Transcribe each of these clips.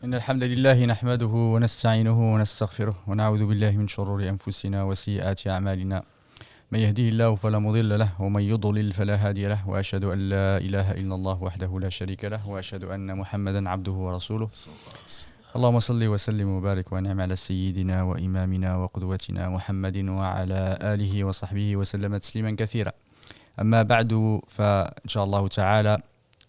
إن الحمد لله نحمده ونستعينه ونستغفره ونعوذ بالله من شرور أنفسنا وسيئات أعمالنا من يهديه الله فلا مضل له ومن يضلل فلا هادي له وأشهد أن لا إله إلا الله وحده لا شريك له وأشهد أن محمدا عبده ورسوله اللهم صل وسلم وبارك ونعم على سيدنا وإمامنا وقدوتنا محمد وعلى آله وصحبه وسلم تسليما كثيرا أما بعد فإن شاء الله تعالى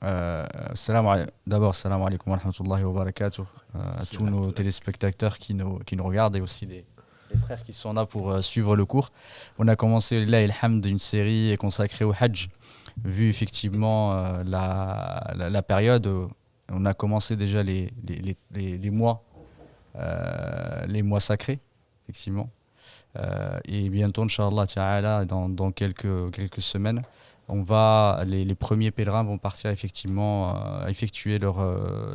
d'abord, salam alaikum wa rahmatullahi wa barakatuh à tous nos téléspectateurs qui nous regardent et aussi les frères qui sont là pour suivre le cours. On a commencé, là, ilhamd, une série consacrée au Hajj, vu effectivement la période. On a commencé déjà les mois sacrés, effectivement. Et bientôt, Inch'Allah Ta'ala, dans quelques semaines, les premiers pèlerins vont partir effectivement effectuer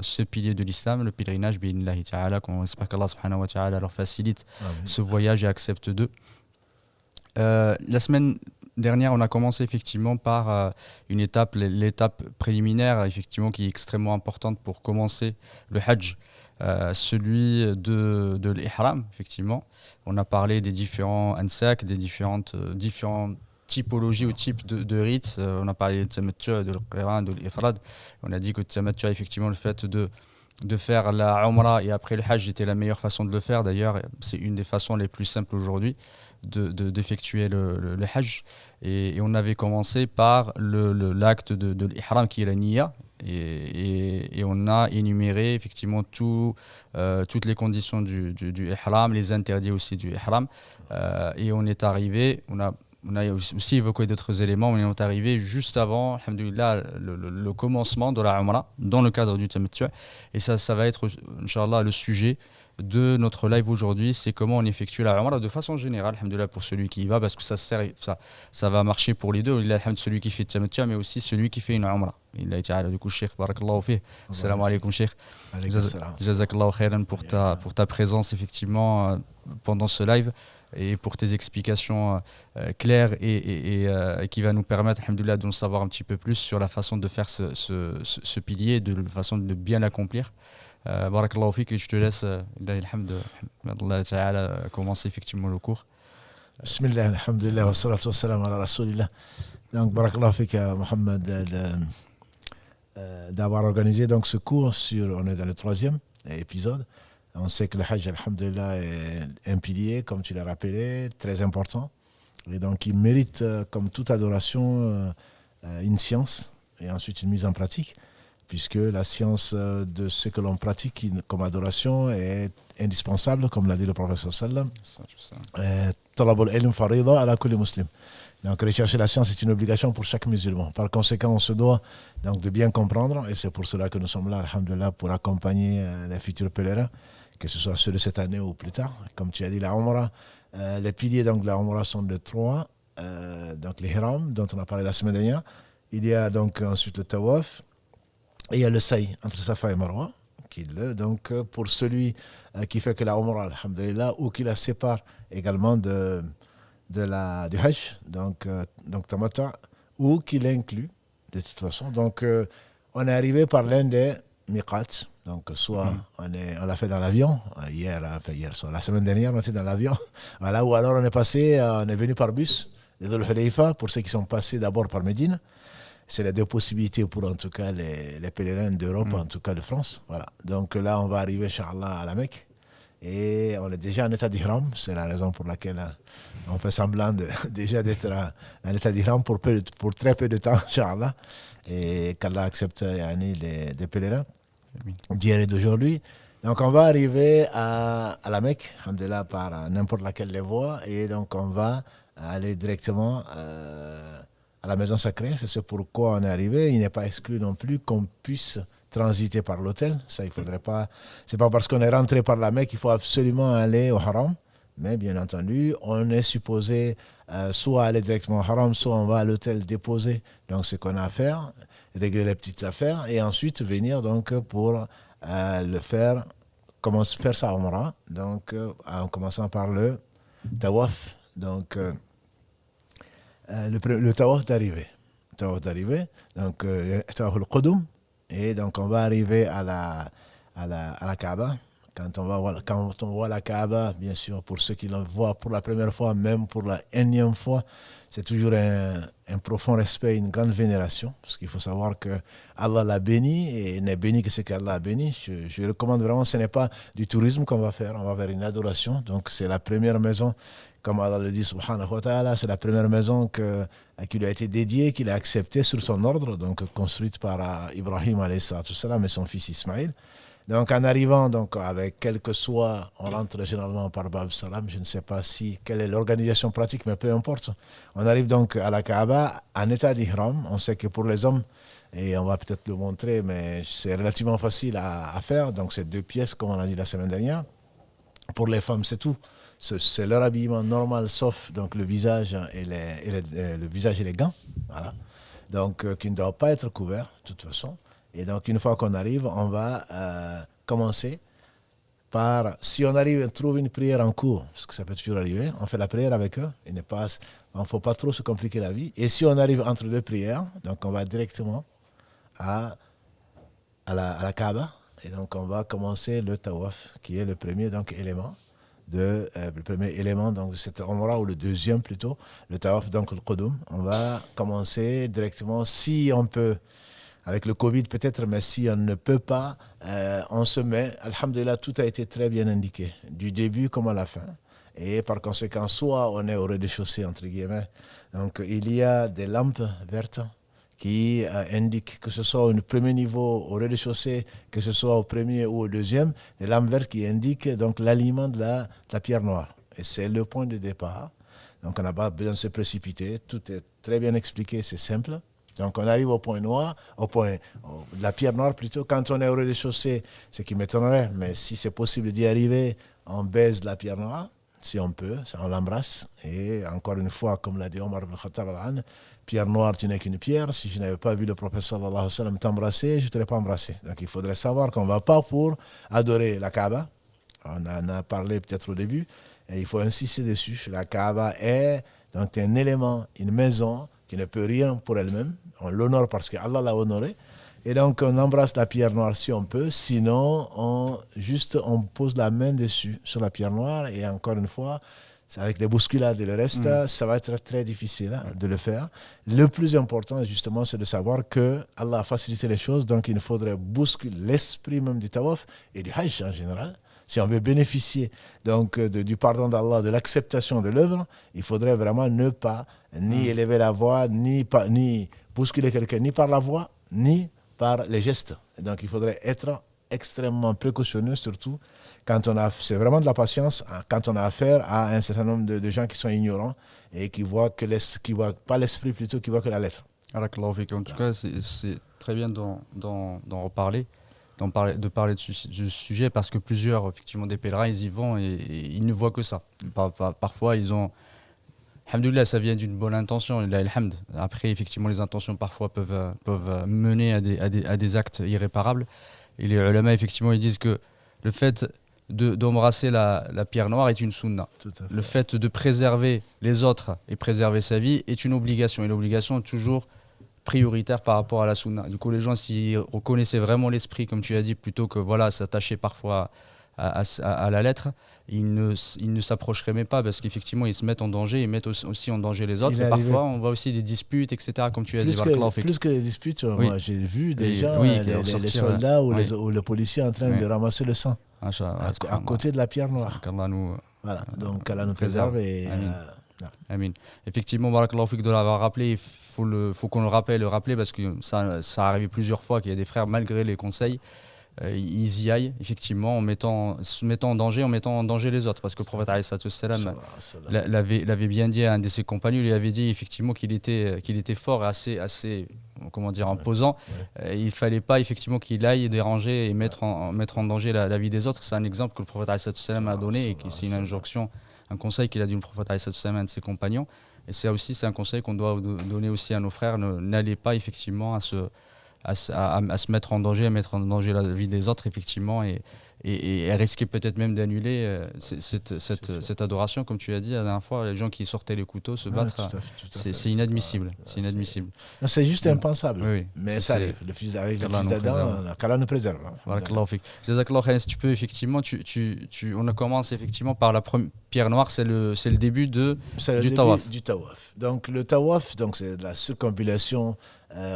ce pilier de l'islam, le pèlerinage, bi'idhnillahi ta'ala, qu'on espère qu'Allah subhanahu wa ta'ala leur facilite ce voyage et accepte d'eux. La semaine dernière, on a commencé effectivement par l'étape préliminaire, effectivement, qui est extrêmement importante pour commencer le Hajj, celui de l'ihram, effectivement. On a parlé des différents ansak, des différentes typologie ou type de rites. On a parlé de tamattu', de l'qiran, de l'ifrad. On a dit que le tamattu', effectivement, le fait de faire la umrah et après le hajj était la meilleure façon de le faire. D'ailleurs, c'est une des façons les plus simples aujourd'hui d'effectuer le hajj. Et on avait commencé par l'acte de l'ihram qui est la niyya. Et on a énuméré effectivement toutes les conditions du ihram, les interdits aussi du ihram. Et on est arrivé, on a aussi évoqué d'autres éléments, mais on est arrivé juste avant, alhamdoulilah, le commencement de la Umrah, dans le cadre du Tamattu'. Et ça va être, Inch'Allah, le sujet de notre live aujourd'hui, c'est comment on effectue la Umrah de façon générale, alhamdoulilah, pour celui qui y va, parce que ça va marcher pour les deux, celui qui fait le Tamattu', mais aussi celui qui fait une Umrah. Du coup, Cheikh, barakallahu fih. Salam alaikum, Cheikh. Jazakallahu khairan pour ta présence, effectivement, pendant ce live, et pour tes explications claires et qui va nous permettre, alhamdoulilah, de nous savoir un petit peu plus sur la façon de faire ce pilier, de la façon de bien l'accomplir. Barakallahu fik, et je te laisse, Allah ta'ala, commencer effectivement le cours. Bismillah, alhamdulillah, wa salatu wa salam ala rasulillah. Donc, barakallahu fik, Mohamed, d'avoir organisé donc ce cours on est dans le 3e épisode. On sait que le Hajj, alhamdulillah, est un pilier, comme tu l'as rappelé, très important. Et donc, il mérite, comme toute adoration, une science et ensuite une mise en pratique, puisque la science de ce que l'on pratique comme adoration est indispensable, comme l'a dit le prophète sallallahu alayhi wa sallam. Talabul ilm farida ala kulli muslim. Donc, rechercher la science est une obligation pour chaque musulman. Par conséquent, on se doit donc de bien comprendre, et c'est pour cela que nous sommes là, alhamdulillah, pour accompagner les futurs pèlerins, que ce soit ceux de cette année ou plus tard. Comme tu as dit, la Umrah, les piliers donc, de la Umrah sont de 3. Donc les Hiram, dont on a parlé la semaine dernière. Il y a donc ensuite le Tawaf. Et il y a le Sa'i, entre Safa et Marwa. Donc pour celui qui fait que la Umrah, alhamdulillah, ou qui la sépare également du Hajj, donc Tamattu', ou qui l'inclut, de toute façon. Donc on est arrivé par l'un des miqats. Donc, soit on l'a fait dans l'avion, hier soir, la semaine dernière, on était dans l'avion, voilà, ou alors on est venu par bus, de Dhul Hulayfa, pour ceux qui sont passés d'abord par Médine. C'est les deux possibilités pour, en tout cas, les pèlerins d'Europe, en tout cas de France. Voilà. Donc là, on va arriver, Inch'Allah, à la Mecque, et on est déjà en état d'ihram. C'est la raison pour laquelle on fait semblant déjà d'être en état d'ihram pour très peu de temps, Inch'Allah, et qu'Allah accepte les pèlerins d'hier et d'aujourd'hui. Donc on va arriver à la Mecque, alhamdulillah, par n'importe laquelle des voies, et donc on va aller directement à la maison sacrée. C'est ce pourquoi on est arrivé. Il n'est pas exclu non plus qu'on puisse transiter par l'hôtel. Ça, il faudrait pas. C'est pas parce qu'on est rentré par la Mecque qu'il faut absolument aller au Haram. Mais bien entendu, on est supposé soit aller directement au Haram, soit on va à l'hôtel déposer donc ce qu'on a à faire, régler les petites affaires, et ensuite venir donc pour faire sa Umrah, donc en commençant par le Tawaf, donc le Tawaf d'arrivée. Donc Tawaf al-Qudum, et donc on va arriver à à la Kaaba. Quand on voit la Kaaba, bien sûr, pour ceux qui la voient pour la première fois, même pour la énième fois, c'est toujours un profond respect, une grande vénération, parce qu'il faut savoir que Allah l'a béni et n'est béni que ce qu'Allah a béni. Je recommande vraiment, ce n'est pas du tourisme qu'on va faire, on va faire une adoration. Donc c'est la première maison, comme Allah le dit, subhanahu wa ta'ala, c'est la première maison qui lui a été dédiée, qu'il a acceptée sur son ordre, donc construite par Ibrahim alayhi salatu wassalam et son fils Ismaïl. Donc en arrivant, donc, avec quel que soit, on rentre généralement par Bab Salam, je ne sais pas quelle est l'organisation pratique, mais peu importe. On arrive donc à la Kaaba en état d'ihram. On sait que pour les hommes, et on va peut-être le montrer, mais c'est relativement facile à faire. Donc c'est 2 pièces, comme on a dit la semaine dernière. Pour les femmes, c'est tout. C'est leur habillement normal, sauf donc, le visage et le visage et les gants. Voilà. Donc qui ne doivent pas être couverts, de toute façon. Et donc, une fois qu'on arrive, on va commencer par, si on arrive à trouver une prière en cours, parce que ça peut toujours arriver, on fait la prière avec eux. Il ne faut pas trop se compliquer la vie. Et si on arrive entre 2 prières, donc on va directement à la Kaaba. Et donc, on va commencer le tawaf, qui est le premier élément de cet endroit, ou le deuxième plutôt, le tawaf, donc le qudum. On va commencer directement, si on peut. Avec le Covid peut-être, mais si on ne peut pas, on se met, alhamdulillah, tout a été très bien indiqué, du début comme à la fin. Et par conséquent, soit on est au rez-de-chaussée, entre guillemets, donc il y a des lampes vertes qui indiquent, que ce soit au premier niveau, au rez-de-chaussée, que ce soit au premier ou au deuxième, des lampes vertes qui indiquent donc l'aliment de la pierre noire. Et c'est le point de départ. Donc on n'a pas besoin de se précipiter, tout est très bien expliqué, c'est simple. Donc on arrive au point noir, la pierre noire plutôt. Quand on est au rez-de-chaussée, ce qui m'étonnerait, mais si c'est possible d'y arriver, on baise la pierre noire, si on peut, on l'embrasse. Et encore une fois, comme l'a dit Omar ibn Khattab, pierre noire, tu n'es qu'une pierre. Si je n'avais pas vu le prophète sallallahu alayhi wa sallam t'embrasser, je ne t'aurais pas embrassé. Donc il faudrait savoir qu'on ne va pas pour adorer la Kaaba. On en a parlé peut-être au début, et il faut insister dessus. La Kaaba est donc un élément, une maison qui ne peut rien pour elle-même. On l'honore parce qu'Allah l'a honoré. Et donc, on embrasse la pierre noire si on peut. Sinon, on pose la main dessus, sur la pierre noire. Et encore une fois, avec les bousculades et le reste, ça va être très difficile de le faire. Le plus important, justement, c'est de savoir que Allah a facilité les choses. Donc, il faudrait bousculer l'esprit même du tawaf et du hajj en général. Si on veut bénéficier donc, du pardon d'Allah, de l'acceptation de l'œuvre, il faudrait vraiment ne pas ni élever la voix, ni bousculer quelqu'un, ni par la voix, ni par les gestes. Et donc il faudrait être extrêmement précautionneux, surtout quand c'est vraiment de la patience, quand on a affaire à un certain nombre de gens qui sont ignorants et qui voient pas l'esprit plutôt, qui voient que la lettre. En tout cas, c'est très bien d'en reparler. De parler de ce sujet, parce que plusieurs effectivement des pèlerins ils y vont et ils ne voient que ça. Parfois ils ont, alhamdoulilah, ça vient d'une bonne intention, alhamd. Après effectivement les intentions parfois peuvent mener à des actes irréparables, et les ulama effectivement ils disent que le fait d'embrasser la pierre noire est une sunna. Le fait de préserver les autres et préserver sa vie est une obligation, et l'obligation est toujours prioritaire par rapport à la sunna. Du coup, les gens, s'ils reconnaissaient vraiment l'esprit, comme tu as dit, plutôt que s'attacher parfois à la lettre, ils ne s'approcheraient même pas, parce qu'effectivement, ils se mettent en danger, ils mettent aussi en danger les autres. Et parfois, on voit aussi des disputes, etc., comme tu as dit. Plus que des disputes, moi, j'ai vu déjà les soldats ou le policier en train de ramasser le sang à côté de la pierre noire. Voilà, donc Allah nous préserve et... Amin. Effectivement, barakallahu fik de l'avoir rappelé, il faut qu'on le rappelle, parce que ça a arrivé plusieurs fois qu'il y a des frères, malgré les conseils, ils y aillent, effectivement, se mettant en danger, en mettant en danger les autres. Parce que le prophète alayhi salatu wassalam l'avait bien dit à un de ses compagnons, il lui avait dit effectivement qu'il était fort et assez imposant. Il ne fallait pas effectivement qu'il aille déranger et mettre en danger la vie des autres. C'est un exemple que le prophète alayhi salatu wassalam a donné, et c'est une injonction, un conseil qu'il a dit le prophète alayhi salatu wassalam à un de ses compagnons. Et c'est un conseil qu'on doit donner aussi à nos frères. N'allez pas effectivement à se mettre en danger, à mettre en danger la vie des autres, effectivement, et et elle risquait peut-être même d'annuler cette adoration, comme tu as dit la dernière fois, les gens qui sortaient les couteaux se battre, c'est inadmissible. C'est inadmissible. C'est juste impensable. Oui, mais ça arrive. Le fils d'Adam, qu'Allah nous préserve. Si tu peux, effectivement, on commence effectivement par la pierre noire, c'est le début du tawaf. Donc le tawaf, c'est la circumambulation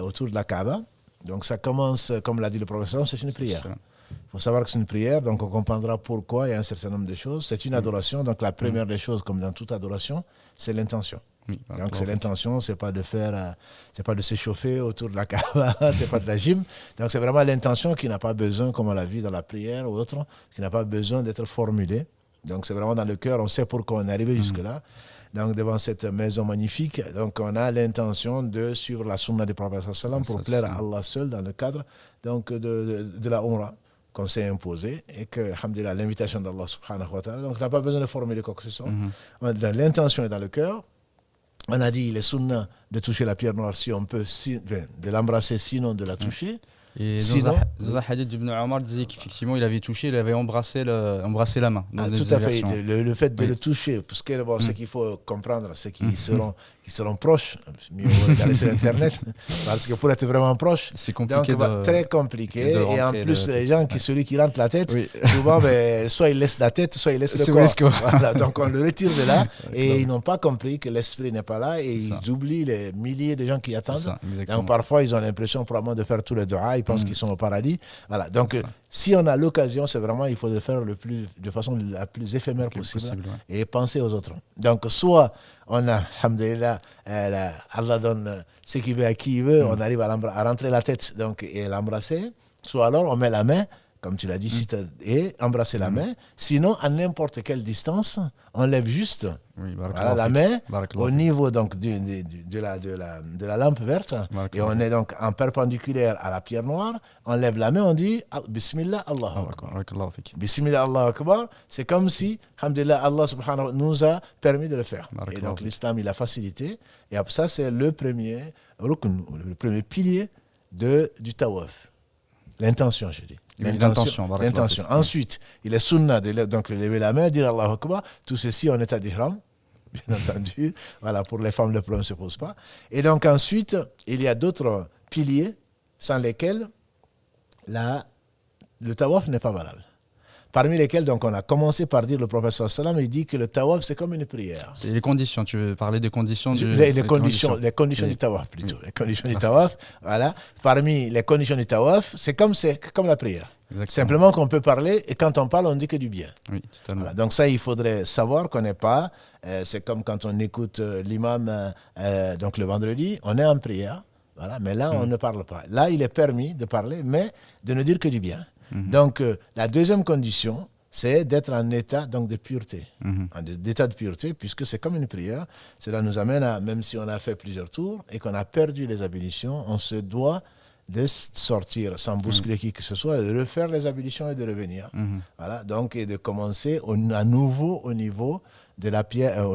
autour de la Kaaba. Donc ça commence, comme l'a dit le professeur, c'est une prière. Il faut savoir que c'est une prière, donc on comprendra pourquoi il y a un certain nombre de choses. C'est une adoration, donc la première des choses, comme dans toute adoration, c'est l'intention. Oui, donc c'est l'intention, c'est pas de s'échauffer autour de la Kaaba, c'est pas de la gym. Donc c'est vraiment l'intention qui n'a pas besoin, comme on l'a vu dans la prière ou autre, qui n'a pas besoin d'être formulée. Donc c'est vraiment dans le cœur, on sait pourquoi on est arrivé jusque-là. Donc devant cette maison magnifique, donc on a l'intention de suivre la sunna du prophète sallam pour plaire à Allah seul dans le cadre donc de la Umrah qu'on s'est imposé et que, alhamdulillah, l'invitation d'Allah subhanahu wa ta'ala, donc on n'a pas besoin de formuler quoi que ce soit. L'intention est dans le cœur. On a dit, il est sunna de toucher la pierre noire si on peut, de l'embrasser sinon de la toucher. Et dans un hadith d'Ibn Omar disait qu'effectivement il avait touché, il avait embrassé la main. Tout à fait, le fait de le toucher, parce que ce qu'il faut comprendre, c'est qu'ils seront proches, mieux regarder sur Internet, parce que pour être vraiment proche, c'est compliqué, très compliqué, et en plus les gens, celui qui rentre la tête, souvent soit il laisse la tête, soit il laisse le corps. Voilà, donc on le retire de là, et ils n'ont pas compris que l'esprit n'est pas là, et ils oublient les milliers de gens qui attendent. Donc parfois ils ont l'impression probablement de faire tous les doigts, ils pensent qu'ils sont au paradis. Voilà, donc si on a l'occasion, c'est vraiment, il faut le faire de façon la plus éphémère possible et penser aux autres. Donc soit on a, alhamdulillah, Allah donne ce qu'il veut à qui il veut, on arrive à rentrer la tête et l'embrasser, soit alors on met la main, comme tu l'as dit, et embrasser la main. Sinon, à n'importe quelle distance, on lève juste la main au niveau donc, de la lampe verte. Et on est donc en perpendiculaire à la pierre noire. On lève la main, on dit Bismillah, Allahu Akbar. Bismillah, Allahu Akbar. C'est comme si, alhamdulillah, Allah subhanahu wa ta'ala nous a permis de le faire. Et donc l'islam, il a facilité. Et après ça, c'est le premier pilier du tawaf. L'intention, je dis. L'intention. Ensuite, il est sunna de lever la main, dire Allahu Akbar. Tout ceci en état d'ihram, bien entendu. Voilà, pour les femmes, le problème ne se pose pas. Et donc ensuite, il y a d'autres piliers sans lesquels le tawaf n'est pas valable. Parmi lesquels, donc, on a commencé par dire, le prophète sallam, il dit que le tawaf, c'est comme une prière. C'est les conditions, tu veux parler des conditions les conditions du tawaf, plutôt. Les conditions du tawaf, voilà. Parmi les conditions du tawaf, c'est comme la prière. Exactement. Simplement qu'on peut parler, et quand on parle, on dit que du bien. Oui, totalement. Voilà. Donc ça, il faudrait savoir qu'on n'est pas... c'est comme quand on écoute l'imam donc le vendredi, on est en prière, voilà, mais là, on ne parle pas. Là, il est permis de parler, mais de ne dire que du bien. Donc, la deuxième condition, c'est d'être en état donc, de pureté. D'état de pureté, puisque c'est comme une prière. Cela nous amène à, même si on a fait plusieurs tours et qu'on a perdu les ablutions, on se doit de sortir sans bousculer qui que ce soit, de refaire les ablutions et de revenir. Voilà, donc, et de commencer à nouveau au niveau de la pierre,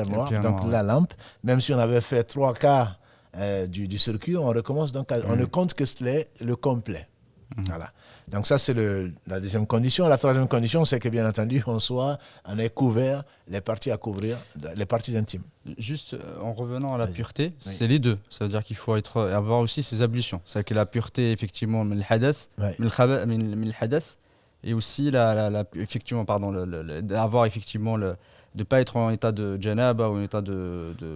noire, la lampe. Même si on avait fait 3 quarts du circuit, on recommence, donc on ne compte que le complet. Voilà. Donc ça, c'est la deuxième condition. La troisième condition, c'est que bien entendu, on ait couvert les parties à couvrir, les parties intimes. Juste en revenant à la pureté, c'est les deux. Ça veut dire qu'il faut avoir aussi ses ablutions. C'est que la pureté, effectivement, le hadath, et aussi effectivement, d'avoir effectivement de ne pas être en état de janaba ou en état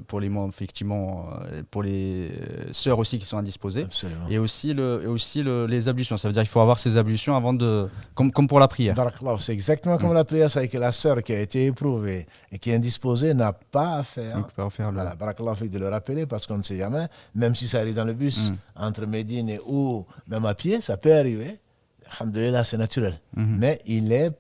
pour les effectivement pour les sœurs aussi qui sont indisposées. Absolument. Et aussi les ablutions, ça veut dire qu'il faut avoir ces ablutions avant comme pour la prière. C'est exactement comme la prière, c'est que la sœur qui a été éprouvée et qui est indisposée n'a pas à faire. Voilà, barakallahu fik de le rappeler parce qu'on ne sait jamais, même si ça arrive dans le bus entre Médine ou même à pied, ça peut arriver. Alhamdulillah, c'est naturel. Mais il est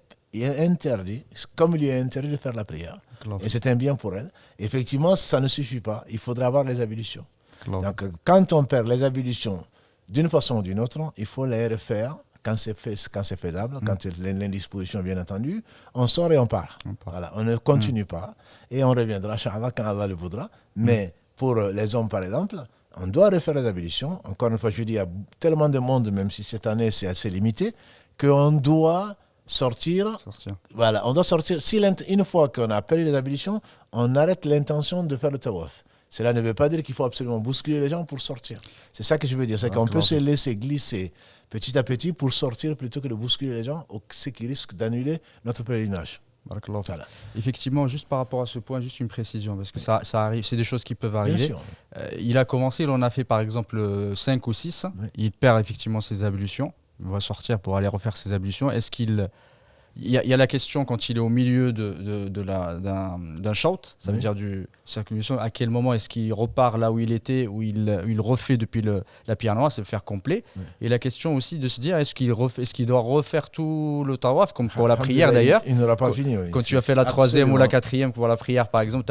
interdit, comme il lui est interdit de faire la prière. Et c'est un bien pour elle. Effectivement, ça ne suffit pas. Il faudra avoir les ablutions. Donc, quand on perd les ablutions d'une façon ou d'une autre, il faut les refaire quand c'est faisable, quand c'est l'indisposition, bien entendu. On sort et on part. Voilà, on ne continue pas. Et on reviendra, Inch'Allah, quand Allah le voudra. Mais pour les hommes, par exemple, on doit refaire les ablutions. Encore une fois, je dis, il y a tellement de monde, même si cette année c'est assez limité, qu'on doit sortir. Sortir. Voilà, on doit sortir. Si une fois qu'on a perdu les ablutions, on arrête l'intention de faire le tawaf. Cela ne veut pas dire qu'il faut absolument bousculer les gens pour sortir. C'est ça que je veux dire. C'est qu'on peut se laisser glisser petit à petit pour sortir plutôt que de bousculer les gens, ce qui risque d'annuler notre pèlerinage. Voilà. Effectivement, juste par rapport à ce point, juste une précision, parce que ça arrive, c'est des choses qui peuvent arriver. Bien sûr. Il a commencé, il en a fait par exemple 5 ou 6, oui. Il perd effectivement ses ablutions, il va sortir pour aller refaire ses ablutions. Est-ce qu'il... Il y a la question quand il est au milieu d'un shout, ça veut dire du circulation, à quel moment est-ce qu'il repart là où il était, où il refait depuis la pierre noire, c'est le faire complet. Oui. Et la question aussi de se dire, est-ce qu'il doit refaire tout le tawaf, comme pour la prière d'ailleurs. Il n'aura pas fini. Oui. Quand tu as fait la 3e ou la 4e pour la prière par exemple,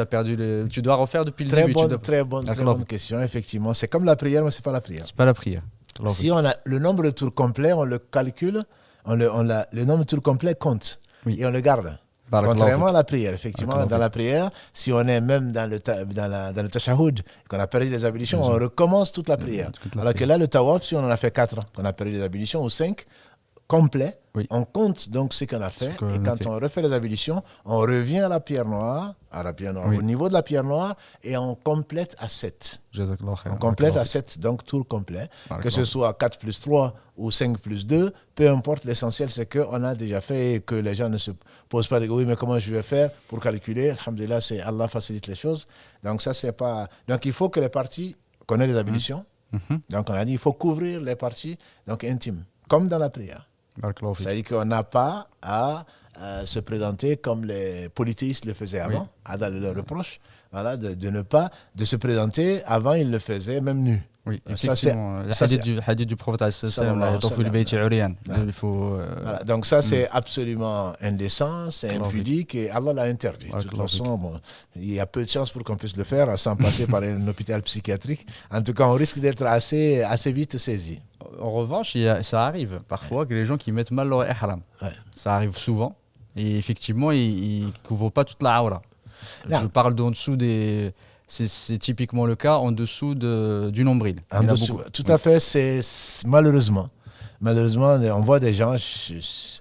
tu dois refaire depuis le début. Très bonne question, effectivement. C'est comme la prière, mais ce n'est pas la prière. C'est pas la prière. Si on a le nombre de tours complets, on le calcule. Le nombre de tours complet compte, oui. Et on le garde. Contrairement à la prière, effectivement, dans la prière, si on est même dans le tashahhud, qu'on a perdu les ablutions, on recommence toute la prière. Alors que là, le tawaf, si on en a fait 4, qu'on a perdu les ablutions, ou 5 complets, oui. On compte donc ce qu'on a fait, et quand on refait les ablutions, on revient à la pierre noire, oui. Au niveau de la pierre noire, et on complète à 7. On complète à 7, donc tour complet. Que ce soit 4 plus 3 ou 5 plus 2, peu importe, l'essentiel c'est qu'on a déjà fait et que les gens ne se posent pas de oui, mais comment je vais faire pour calculer. Alhamdulillah, c'est Allah facilite les choses. Donc ça, c'est pas... Donc il faut que les parties connaissent les ablutions. Donc on a dit, il faut couvrir les parties donc intimes, comme dans la prière. C'est-à-dire qu'on n'a pas à se présenter comme les polythéistes le faisaient avant, dans le reproche, voilà, de ne pas de se présenter. Avant, ils le faisaient même nu. Oui, effectivement. Le hadith du prophète, voilà, donc ça, c'est absolument indécent, c'est impudique et Allah l'a interdit. De toute façon, il y a peu de chances pour qu'on puisse le faire sans passer par un hôpital psychiatrique. En tout cas, on risque d'être assez vite saisi. En revanche, ça arrive parfois que les gens qui mettent mal leur ihram. Ça arrive souvent. Et effectivement, ils ne couvrent pas toute la aura. Je parle d'en dessous des... C'est typiquement le cas en dessous du nombril. En dessous, tout à fait. C'est malheureusement, on voit des gens,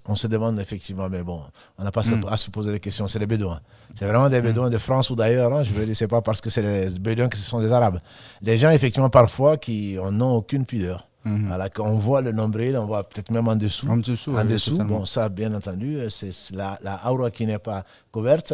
on se demande effectivement, mais bon, on n'a pas à se poser des questions. C'est les Bédouins. C'est vraiment des Bédouins de France ou d'ailleurs. Hein, je veux dire, c'est pas parce que c'est les Bédouins que ce sont des Arabes. Des gens, effectivement, parfois, qui n'ont aucune pudeur. Voilà, quand on voit le nombril, on voit peut-être même en dessous. Bon, ça, bien entendu, c'est la aura qui n'est pas couverte.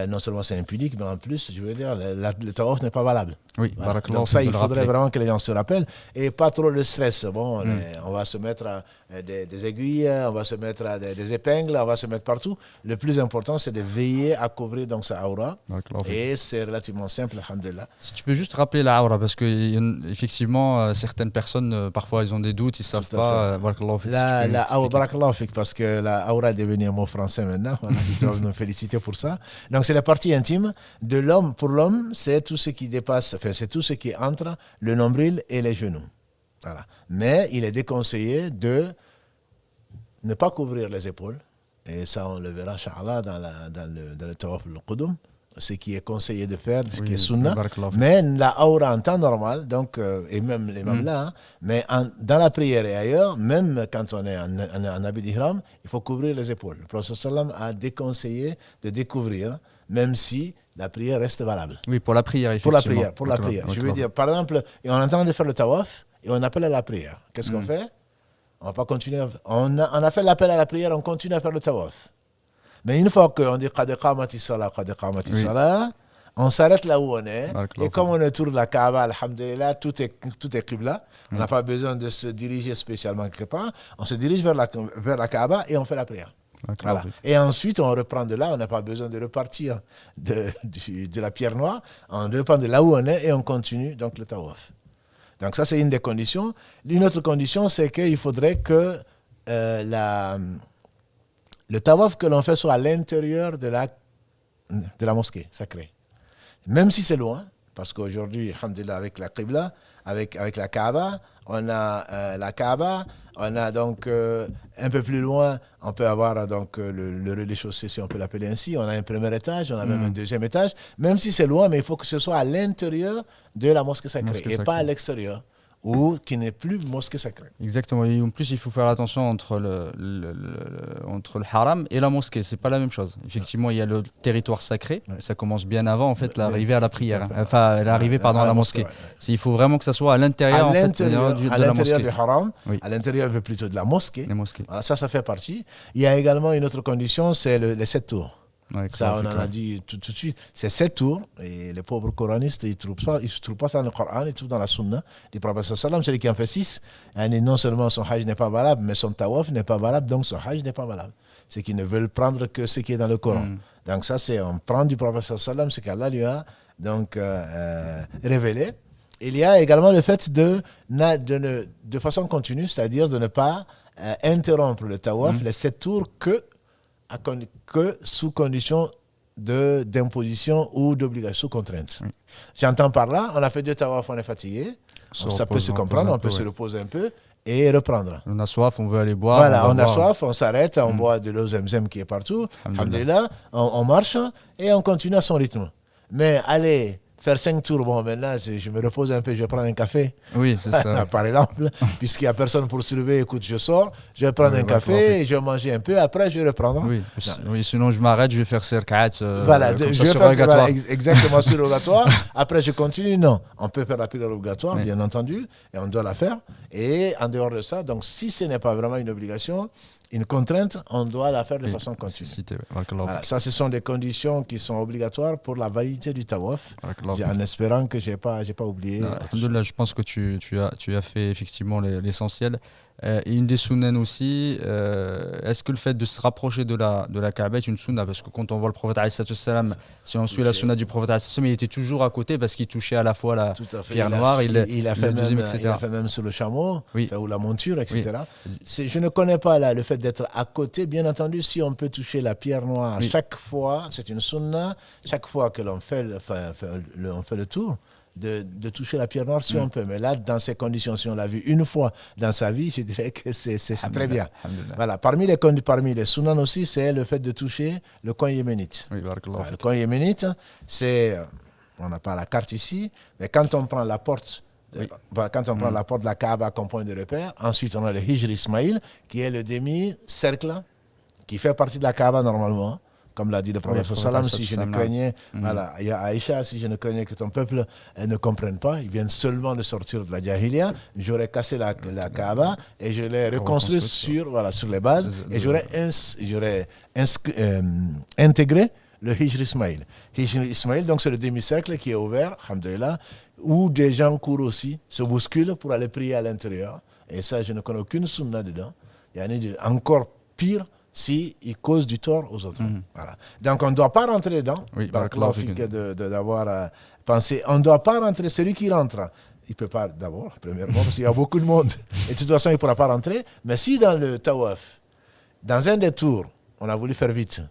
Non seulement c'est impudique, mais en plus, je veux dire, le tawaf n'est pas valable. Oui, voilà. Donc ça, il faudrait vraiment que les gens se rappellent. Et pas trop de stress. Bon, on va se mettre des aiguilles, on va se mettre des épingles, on va se mettre partout. Le plus important, c'est de veiller à couvrir donc sa aura. Et c'est relativement simple, alhamdulillah. Si tu peux juste rappeler la aura, parce qu'effectivement, certaines personnes, parfois, ils ont des doutes, ils ne savent pas. Parce que la aura est devenue un mot français maintenant. Ils doivent nous féliciter pour ça. Donc, c'est la partie intime de l'homme. Pour l'homme, c'est tout ce qui dépasse, c'est tout ce qui est entre le nombril et les genoux. Voilà. Mais il est déconseillé de ne pas couvrir les épaules. Et ça, on le verra, Inch'Allah, dans le Tawaf al-Qudum. Ce qui est conseillé de faire, ce qui est sunna. Mais la aura en temps normal, donc, et même là, hein, mais dans la prière et ailleurs, même quand on est en habit d'ihram, il faut couvrir les épaules. Le prophète sallam a déconseillé de découvrir, même si la prière reste valable. Oui, pour la prière, effectivement. Pour la prière. Je veux dire, par exemple, on est en train de faire le tawaf et on appelle à la prière. Qu'est-ce qu'on fait? On va pas continuer. On a fait l'appel à la prière, on continue à faire le tawaf. Mais une fois qu'on dit qad qamati salah, on s'arrête là où on est. Et comme on est autour de la Kaaba, alhamdulillah, tout est qibla. On n'a pas besoin de se diriger spécialement quelque part. On se dirige vers la Kaaba et on fait la prière. Voilà. Et ensuite, on reprend de là. On n'a pas besoin de repartir de la pierre noire. On reprend de là où on est et on continue donc le tawaf. Donc ça, c'est une des conditions. Une autre condition, c'est qu'il faudrait que le tawaf que l'on fait soit à l'intérieur de la mosquée sacrée. Même si c'est loin, parce qu'aujourd'hui, alhamdulillah, avec la Qibla, avec la Kaaba, on a la Kaaba, on a donc un peu plus loin, on peut avoir donc le rez-de-chaussée, si on peut l'appeler ainsi. On a un premier étage, on a même un deuxième étage. Même si c'est loin, mais il faut que ce soit à l'intérieur de la mosquée sacrée et pas à l'extérieur, ou qui n'est plus mosquée sacrée. Exactement. Et en plus, il faut faire attention entre entre le haram et la mosquée. C'est pas la même chose. Effectivement, il y a le territoire sacré. Ouais. Ça commence bien avant, en fait, l'arrivée à la prière. Tout à fait. Enfin, l'arrivée, pardon, à la mosquée. Ouais. Il faut vraiment que ça soit à l'intérieur, À en fait, l'intérieur, de à la l'intérieur mosquée. du haram, Oui. à l'intérieur plutôt de la mosquée. Les mosquées. Voilà, ça fait partie. Il y a également une autre condition, c'est les 7 tours. Ouais, Ça, on en clair. a dit tout de suite. C'est 7 tours. Et les pauvres coranistes, ils ne se trouvent pas dans le Coran, ils trouvent dans la Sunna du prophète sallam. Celui qui en fait 6, non seulement son hajj n'est pas valable, mais son tawaf n'est pas valable, donc son hajj n'est pas valable. C'est qu'ils ne veulent prendre que ce qui est dans le Coran. Donc ça, c'est on prend du prophète sallam, ce qu'Allah lui a donc révélé. Il y a également le fait de façon continue, c'est-à-dire de ne pas interrompre le tawaf, les 7 tours, que sous condition d'imposition ou d'obligation, sous contrainte. Oui. J'entends par là, on a fait 2 tawaf, on est fatigué, ça peut se comprendre, on peut se reposer un peu et reprendre. On a soif, on veut aller boire. Voilà, on a soif, on s'arrête, on boit de l'eau Zemzem qui est partout, alhamdoulilah, on marche et on continue à son rythme. Mais allez faire 5 tours, bon, maintenant, je me repose un peu, je vais prendre un café. Oui, c'est ça. Par exemple, puisqu'il n'y a personne pour surveiller, écoute, je sors, je vais prendre un café, je vais manger un peu, après je vais reprendre. Oui, sinon je m'arrête, je vais faire circat. Voilà, je vais faire exactement surrogatoire. Après, je continue. Non, on peut faire la prière obligatoire, bien entendu, et on doit la faire. Et en dehors de ça, donc si ce n'est pas vraiment une obligation, une contrainte, on doit la faire de façon continue. Voilà, ça, ce sont des conditions qui sont obligatoires pour la validité du tawaf, en espérant que je n'ai pas oublié. Là, je pense que tu as fait effectivement l'essentiel. Et une des sunnan aussi, est-ce que le fait de se rapprocher de la Kaaba est une sunna? Parce que quand on voit le prophète alayhi salam, si on suit la sunna du prophète alayhi salam, il était toujours à côté parce qu'il touchait à la fois la pierre noire, il a fait même sur le chameau, ou la monture, etc. Oui. Je ne connais pas là le fait d'être à côté. Bien entendu, si on peut toucher la pierre noire chaque fois, c'est une sunna. Chaque fois que l'on fait le tour, de toucher la pierre noire si on peut. Mais là, dans ces conditions, si on l'a vu une fois dans sa vie, je dirais que c'est très bien. Voilà. Parmi les sunan aussi, c'est le fait de toucher le coin yéménite. Oui, le coin yéménite, c'est, on n'a pas la carte ici, mais quand on prend la porte, prend la porte de la Kaaba comme point de repère, ensuite on a le Hijr Ismaïl, qui est le demi-cercle, qui fait partie de la Kaaba normalement. Comme l'a dit le prophète sallam, si je ne craignais, voilà, il y a Aïcha, si je ne craignais que ton peuple ne comprenne pas, ils viennent seulement de sortir de la Jahiliya, j'aurais cassé la Kaaba et je l'ai reconstruit sur les bases et j'aurais intégré le Hijr Ismaïl. Hijr Ismaïl, donc c'est le demi-cercle qui est ouvert, alhamdoulilah, où des gens courent aussi, se bousculent pour aller prier à l'intérieur. Et ça, je ne connais aucune sunna dedans. Il y a encore pire, si il cause du tort aux autres. Voilà. Donc on ne doit pas rentrer dedans. Oui, d'avoir pensé. On ne doit pas rentrer. Celui qui rentre, il ne peut pas d'abord, premièrement, parce qu'il y a beaucoup de monde. Et de toute façon, il ne pourra pas rentrer. Mais si dans le tawaf, dans un des tours, on a voulu faire vite,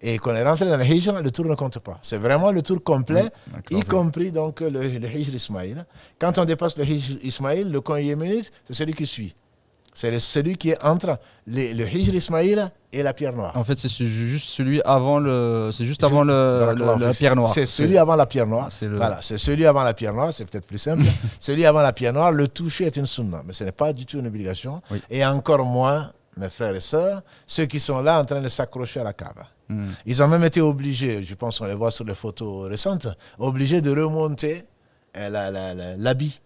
et qu'on est rentré dans le Hijr, le tour ne compte pas. C'est vraiment le tour complet, y compris donc le Hijr Ismaïl. Quand on dépasse le Hijr Ismaïl, le coin yéménite, c'est celui qui suit. C'est celui qui est entre le Hijr Ismaïl et la pierre noire. En fait, c'est juste celui avant la pierre noire. C'est celui avant la pierre noire. Voilà, c'est celui avant la pierre noire, c'est peut-être plus simple. Celui avant la pierre noire, le toucher est une sunna, mais ce n'est pas du tout une obligation. Oui. Et encore moins, mes frères et sœurs, ceux qui sont là en train de s'accrocher à la Kaaba. Ils ont même été obligés, je pense qu'on les voit sur les photos récentes, obligés de remonter l'habit.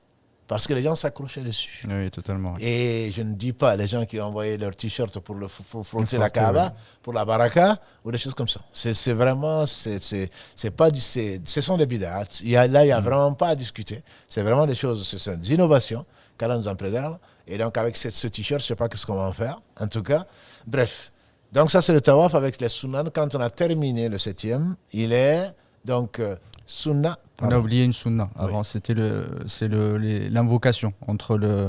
Parce que les gens s'accrochaient dessus. Oui, totalement. Et je ne dis pas les gens qui ont envoyé leur t-shirt pour frotter la Kaaba, pour la baraka, ou des choses comme ça. C'est vraiment, c'est pas ce sont des bid'at. Il y a vraiment pas à discuter. C'est vraiment des choses, ce sont des innovations qu'Allah nous en préserve. Et donc avec ce t-shirt, je ne sais pas ce qu'on va en faire. En tout cas, bref. Donc ça, c'est le tawaf avec les sunan. Quand on a terminé le 7e, il est donc sunna. On a oublié une sunna. Avant, c'était l'invocation entre le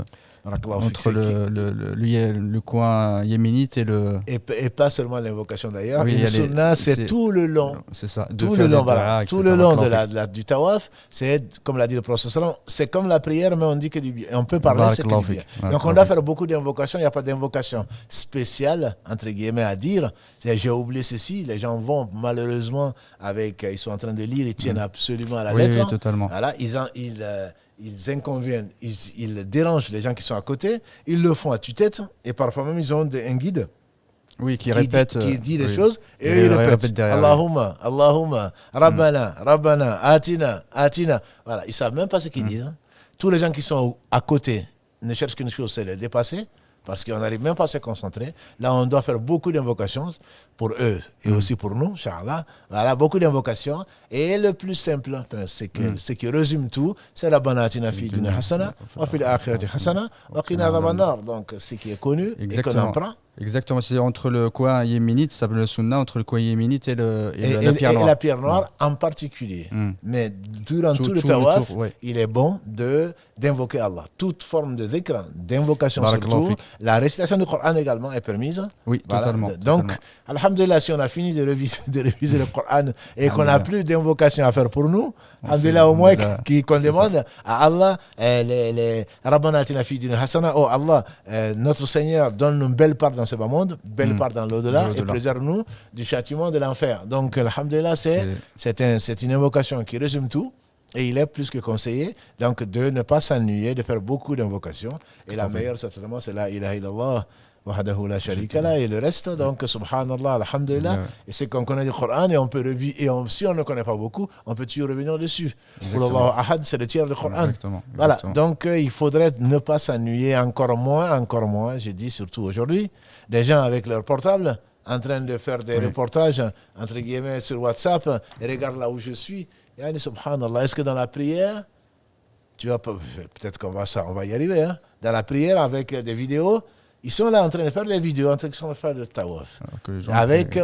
coin yéménite et le... Et pas seulement l'invocation d'ailleurs. Oui, une sunna, c'est tout le long. C'est ça. Tout le long, voilà. Tout le long du tawaf, c'est, comme l'a dit le prophèt, c'est comme la prière, mais on dit que du bien. On peut parler, c'est que du bien. Donc on doit faire beaucoup d'invocations. Il n'y a pas d'invocation spéciale, entre guillemets, à dire. J'ai oublié ceci. Les gens vont malheureusement ils sont en train de lire, ils tiennent absolument à la lettre. Oui, totalement. Voilà, ils inconviennent, ils dérangent les gens qui sont à côté, ils le font à tue-tête et parfois même ils ont un guide Oui, qui répète. qui dit les oui. choses et ils répètent derrière. Allahumma, Allahumma, Rabbana, Rabbana, Atina, Atina. Voilà, ils ne savent même pas ce qu'ils disent. Hein. Tous les gens qui sont à côté ne cherchent qu'une chose, c'est les dépasser. Parce qu'on n'arrive même pas à se concentrer. Là, on doit faire beaucoup d'invocations pour eux et aussi pour nous, Inch'Allah. Voilà, beaucoup d'invocations. Et le plus simple, ce qui résume tout, c'est la banatina fi dunya hasana, wa fil akhirati hasana, wa qina adhaban nar. Donc, ce qui est connu et qu'on en prend. Exactement, c'est entre le coin yéménite, ça s'appelle le sunna, entre le coin yéménite et la pierre noire. Et la pierre noire en particulier. Mais durant tout le tawaf, il est bon d'invoquer Allah. Toute forme de dhikr, d'invocation surtout. La récitation du Coran également est permise. Oui, voilà. Totalement. Donc, alhamdulillah, si on a fini de réviser le Coran et qu'on n'a plus d'invocation à faire pour nous, alhamdulillah, au moins qu'on demande à Allah, Rabbana atina fi dunya hasana, oh Allah, notre Seigneur, donne-nous une belle part dans ce bas monde, belle part dans l'au-delà, et préserve-nous du châtiment de l'enfer. Donc, alhamdulillah, c'est une invocation qui résume tout. Et il est plus que conseillé donc de ne pas s'ennuyer, de faire beaucoup d'invocations. Et la meilleure, certainement, c'est la ilaha illallah, wahdahu la sharika la, et le reste, donc, subhanallah, alhamdulillah. Et c'est qu'on connaît le Coran et on peut revenir, si on ne connaît pas beaucoup, on peut toujours revenir dessus. Pour Allah ahad, c'est le tiers du Coran. Exactement. Voilà, donc il faudrait ne pas s'ennuyer encore moins, j'ai dit surtout aujourd'hui, des gens avec leur portable en train de faire des reportages, entre guillemets, sur WhatsApp, et regarde là où je suis. Yani, subhanallah, est-ce que dans la prière, peut-être qu'on va y arriver, hein, dans la prière avec des vidéos, ils sont là en train de faire des vidéos, en train de faire le tawaf.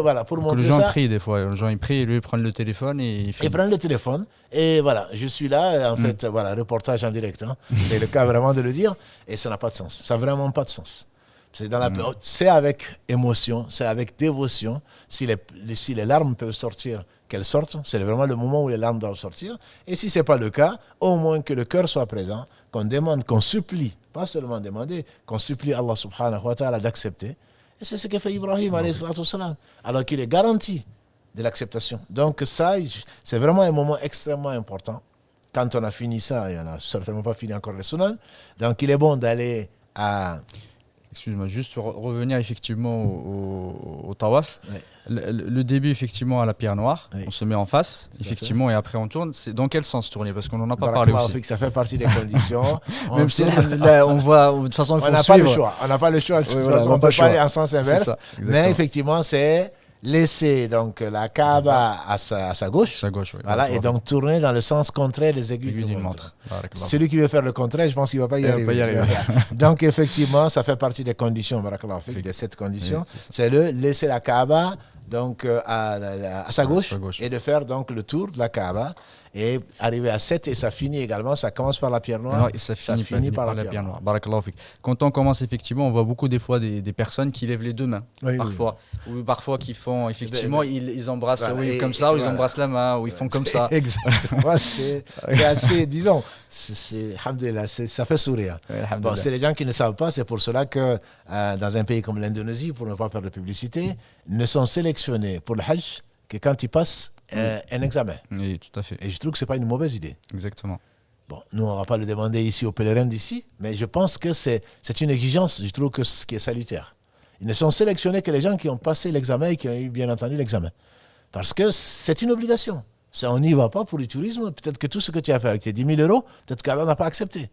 Voilà, pour montrer ça. Les gens prient des fois, les gens ils prient, et lui ils prennent le téléphone et ils filment. Ils prennent le téléphone et voilà, je suis là, en fait, voilà, reportage en direct. Hein. C'est le cas vraiment de le dire et ça n'a pas de sens. Ça n'a vraiment pas de sens. C'est avec émotion, c'est avec dévotion. Si les larmes peuvent sortir, qu'elles sortent. C'est vraiment le moment où les larmes doivent sortir. Et si ce n'est pas le cas, au moins que le cœur soit présent, qu'on demande, qu'on supplie, pas seulement demander, qu'on supplie Allah subhanahu wa ta'ala d'accepter. Et c'est ce qu'a fait Ibrahim, alayhi salatu wassalam, alors qu'il est garanti de l'acceptation. Donc ça, c'est vraiment un moment extrêmement important. Quand on a fini ça, et on n'a certainement pas fini encore les sunan, donc il est bon d'aller à... Excuse-moi, juste revenir effectivement au tawaf. Ouais. Le début, effectivement, à la pierre noire, on se met en face, effectivement, et après on tourne. C'est dans quel sens tourner? Parce qu'on n'en a pas parlé aussi. Ça fait partie des conditions. Même si là, on voit, de toute façon, il faut suivre. Pas le choix. On n'a pas le choix. On ne peut pas aller en sens inverse. Mais effectivement, c'est laisser donc la Kaaba à sa gauche, voilà, et donc tourner dans le sens contraire des aiguilles d'une montre. Celui qui veut faire le contraire, je pense qu'il ne va pas y arriver. Donc effectivement, ça fait partie des conditions, de cette condition, c'est de laisser la Kaaba donc, à sa gauche et de faire donc le tour de la Kaaba. Et arriver à 7 et ça finit également, ça commence par la pierre noire et ça finit par la pierre noire. Barakallahu fik. Quand on commence effectivement, on voit beaucoup des fois des personnes qui lèvent les deux mains, ou parfois qui font effectivement, ils embrassent comme ça, ou ils embrassent la main, ou ils font comme ça. Exactement, c'est assez, disons, alhamdoulilah, ça fait sourire. Bon, c'est les gens qui ne savent pas, c'est pour cela que dans un pays comme l'Indonésie, pour ne pas faire de publicité, ne sont sélectionnés pour le Hajj que quand ils passent un examen. Oui, tout à fait. Et je trouve que ce n'est pas une mauvaise idée. Exactement. Bon, nous, on ne va pas le demander ici aux pèlerins d'ici, mais je pense que c'est une exigence, je trouve, que ce qui est salutaire. Ils ne sont sélectionnés que les gens qui ont passé l'examen et qui ont eu, bien entendu, l'examen. Parce que c'est une obligation. On n'y va pas pour le tourisme. Peut-être que tout ce que tu as fait avec tes 10 000 euros, peut-être qu'Allah n'a pas accepté.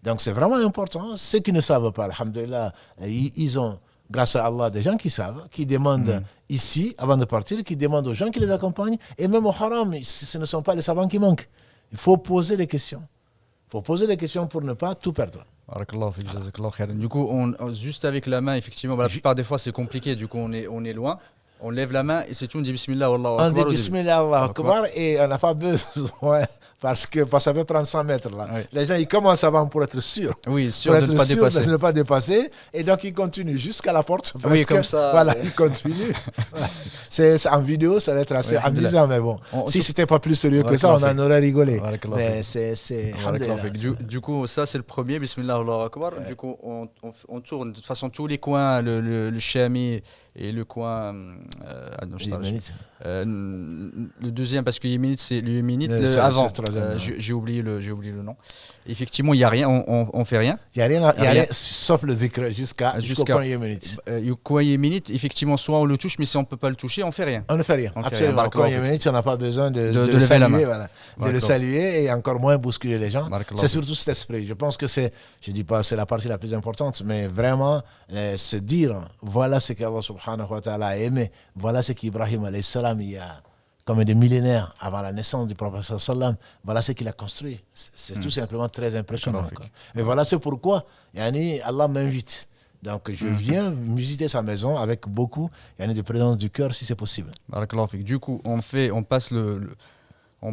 Donc, c'est vraiment important. Ceux qui ne savent pas, alhamdoulilah, ils ont... grâce à Allah, des gens qui savent, qui demandent ici, avant de partir, qui demandent aux gens qui les accompagnent, et même au haram, ce ne sont pas les savants qui manquent. Il faut poser les questions. Il faut poser les questions pour ne pas tout perdre. Du coup, juste avec la main, effectivement, la plupart des fois c'est compliqué, du coup on est loin. On lève la main et c'est tout, on dit Bismillah, Wallahu Akbar. On dit Bismillah, Allahu Akbar et on n'a pas besoin, parce que ça peut prendre 100 mètres là. Oui. Les gens ils commencent avant pour être sûrs. Oui, sûr de ne pas dépasser. Et donc ils continuent jusqu'à la porte. Oui, comme ça. Voilà, ils continuent. C'est en vidéo, ça va être assez amusant, mais bon. Si c'était pas plus sérieux que ça, on en aurait rigolé. Mais c'est. Du coup, ça c'est le premier, Bismillah, Allahu Akbar. Du coup, on tourne de toute façon tous les coins, le Chami et le coin le deuxième parce que Yéménite c'est le Yéménite avant troisième, j'ai oublié le nom. Effectivement, il n'y a rien, on fait rien. Il n'y a rien, sauf le dhikr jusqu'au point yéménite. Au coin yéménite, effectivement, soit on le touche, mais si on ne peut pas le toucher, on ne fait rien. On ne fait rien. Absolument. Au coin yéménite, on n'a pas besoin de le lever la main. saluer, de le saluer et encore moins bousculer les gens. C'est surtout cet esprit. Je pense que je ne dis pas c'est la partie la plus importante, mais vraiment se dire voilà ce qu'Allah subhanahu wa ta'ala a aimé, voilà ce qu'Ibrahim alayhi salam il y a comme des millénaires avant la naissance du prophète sallam, voilà ce qu'il a construit. C'est tout simplement très impressionnant. Et voilà c'est pourquoi Allah m'invite. Donc je viens visiter sa maison avec beaucoup de présence du cœur si c'est possible. Du coup, on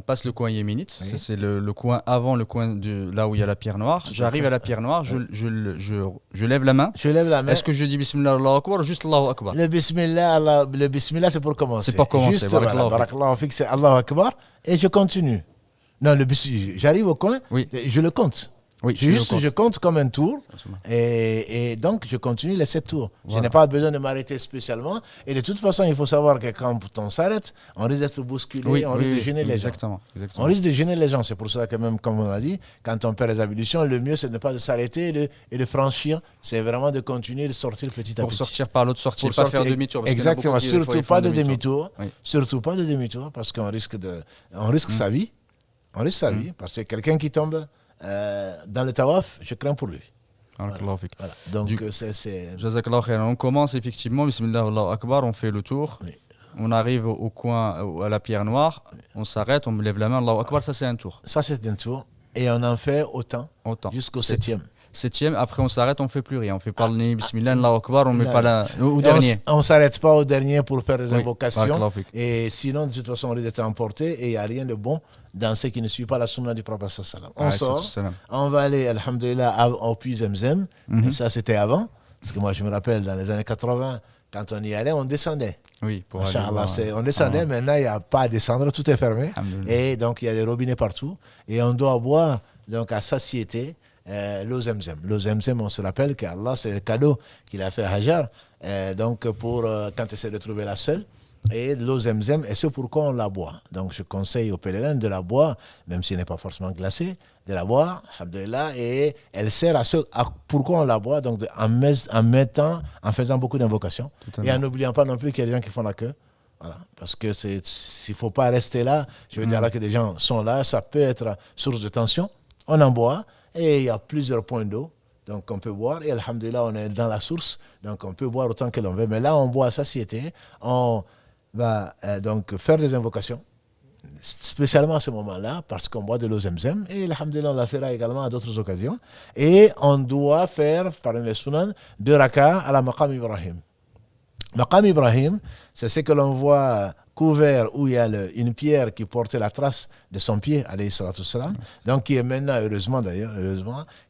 passe le coin yéménite, oui. C'est le coin avant le coin de là où il y a la pierre noire. J'arrive à la pierre noire, je lève la main. Je lève la main. Est-ce que je dis Bismillah Allahu Akbar ou juste Allahu Akbar? Le Bismillah, c'est pour commencer. C'est pour commencer. Juste, Barakallahu fik, c'est Allahu Akbar et je continue. Non, j'arrive au coin, oui. Je le compte. Oui, je compte comme un tour et donc je continue les 7 tours. Voilà. Je n'ai pas besoin de m'arrêter spécialement. Et de toute façon, il faut savoir que quand on s'arrête, on risque d'être bousculé, on risque de gêner les gens. On risque de gêner les gens. C'est pour ça que même, comme on a dit, quand on perd les ablutions, le mieux, c'est de ne pas s'arrêter et de franchir. C'est vraiment de continuer de sortir petit à petit. Pour sortir par l'autre sortie, pas faire demi-tour. Exactement, surtout pas de demi-tour. Surtout pas de demi-tour parce qu'on risque sa vie. On risque sa vie parce que quelqu'un qui tombe dans le tawaf, je crains pour lui. Voilà. Donc c'est... Jazakallah khair. On commence effectivement, Bismillah Allahu Akbar, on fait le tour. Oui. On arrive au coin, à la pierre noire, on s'arrête, on me lève la main, Allahu Akbar, ça c'est un tour. Ça c'est un tour. Et on en fait autant. Jusqu'au 7e. 7e, après on s'arrête, on ne fait plus rien. On fait pas le nez, Bismillah, Allahu Akbar, on ne met pas au dernier. On ne s'arrête pas au dernier pour faire des invocations. Et sinon, de toute façon, on risque d'être emporté et il n'y a rien de bon dans ce qui ne suit pas la sunna du prophète sallam. On sort, on va aller, alhamdulillah, au puits Zemzem. Et ça, c'était avant. Parce que moi, je me rappelle, dans les années 80, quand on y allait, on descendait. Oui, pour aller voir. On descendait, maintenant, il n'y a pas à descendre, tout est fermé. Et donc, il y a des robinets partout. Et on doit boire donc, à satiété l'eau Zemzem. L'eau Zemzem, on se rappelle qu'Allah, c'est le cadeau qu'il a fait à Hajar. Donc, pour quand il essaie de trouver la seule. Et l'eau Zemzem, et c'est pourquoi on la boit. Donc je conseille aux pèlerins de la boire, même si elle n'est pas forcément glacée, de la boire, alhamdoulilah, et elle sert à pourquoi on la boit, donc en faisant beaucoup d'invocations, et en n'oubliant pas non plus qu'il y a des gens qui font la queue. Voilà. Parce que s'il ne faut pas rester là, je veux dire là que des gens sont là, ça peut être source de tension. On en boit, et il y a plusieurs points d'eau. Donc on peut boire, et alhamdoulilah, on est dans la source, donc on peut boire autant que l'on veut. Mais là, on boit à satiété, on va donc faire des invocations, spécialement à ce moment-là, parce qu'on boit de l'eau Zemzem, et alhamdoulilah, on la fera également à d'autres occasions. Et on doit faire, parmi les sunan, 2 raka à la Maqam Ibrahim. Maqam Ibrahim, c'est ce que l'on voit couvert où il y a une pierre qui portait la trace de son pied, alayhi salatu salam, donc qui est maintenant, heureusement,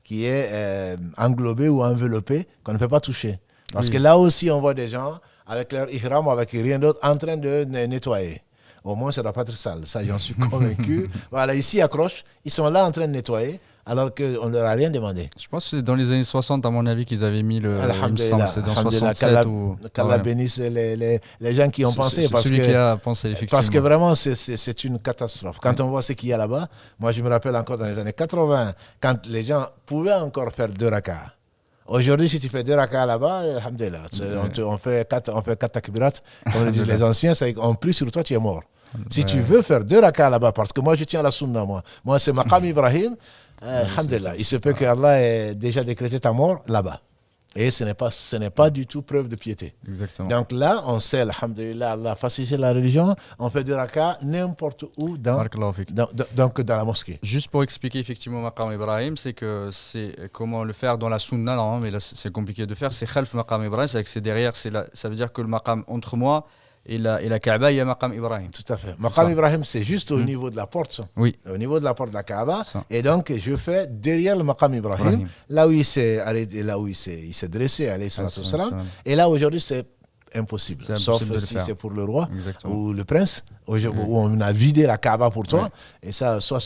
qui est englobé ou enveloppé, qu'on ne peut pas toucher. Parce que là aussi, on voit des gens avec leur ihram ou avec rien d'autre, en train de nettoyer. Au moins, ça ne doit pas être sale. Ça, j'en suis convaincu. Voilà, ici, ils accrochent. Ils sont là en train de nettoyer, alors qu'on ne leur a rien demandé. Je pense que c'est dans les années 60, à mon avis, qu'ils avaient mis le... Il me semble, c'est dans 67 ou... Qu'Allah bénisse les gens qui ont pensé. Celui qui a pensé, effectivement. Parce que vraiment, c'est une catastrophe. Quand on voit ce qu'il y a là-bas, moi, je me rappelle encore dans les années 80, quand les gens pouvaient encore faire 2 rakas. Aujourd'hui, si tu fais 2 rakas là-bas, alhamdulillah, on fait 4 takbirat, comme le disent les anciens, on prie sur toi, tu es mort. Si tu veux faire 2 rakas là-bas, parce que moi je tiens à la sunna, moi c'est Maqam Ibrahim, alhamdulillah, il se peut que Allah ait déjà décrété ta mort là-bas. Et ce n'est pas du tout preuve de piété. Exactement. Donc là, on sait, alhamdulillah, Allah a facilité la religion, on fait 2 rakas n'importe où dans la mosquée. Juste pour expliquer effectivement Maqam Ibrahim, c'est comment le faire dans la sunna, non, mais là c'est compliqué de faire, c'est Khalf Maqam Ibrahim, c'est que c'est derrière, ça veut dire que le Maqam entre moi et la Kaaba, il y a Maqam Ibrahim. Tout à fait. Maqam Ibrahim, c'est juste au niveau de la porte. Oui. Au niveau de la porte de la Kaaba. Et donc, je fais derrière le Maqam Ibrahim, là où il s'est dressé, alayhi salatu wassalam. Et là, aujourd'hui, c'est impossible. Sauf si c'est pour le roi ou le prince, où on a vidé la Kaaba pour toi. Et ça, soit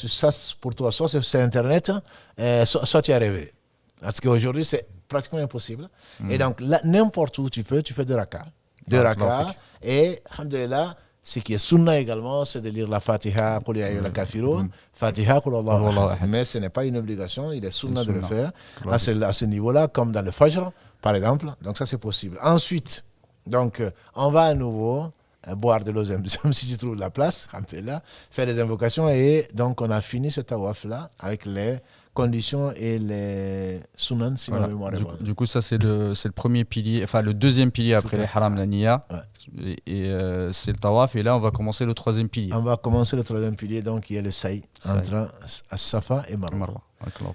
pour toi, soit c'est Internet, soit tu es rêvé. Parce qu'aujourd'hui, c'est pratiquement impossible. Et donc, là, n'importe où tu fais 2 rakas. 2 rakas. Et, alhamdulillah, Ce qui est sunna également, c'est de lire la Fatiha, Qul ya ayyuhal kafirun, Fatiha, Qul Allahu ahad. Mais ce n'est pas une obligation, il est sunna de le faire à ce niveau-là, comme dans le Fajr, par exemple. Donc ça, c'est possible. Ensuite, donc, on va à nouveau boire de l'eau Zamzam si tu trouves la place, faire des invocations, et donc on a fini ce tawaf-là avec les conditions et les sunan, si ma mémoire est bonne. Du coup, ça, c'est le premier pilier, enfin le deuxième pilier après les haram, la niya. Ouais. Et c'est le tawaf. Et là, on va commencer le troisième pilier. On va commencer le troisième pilier, donc il y a le sa'i entre Safa et Marwa.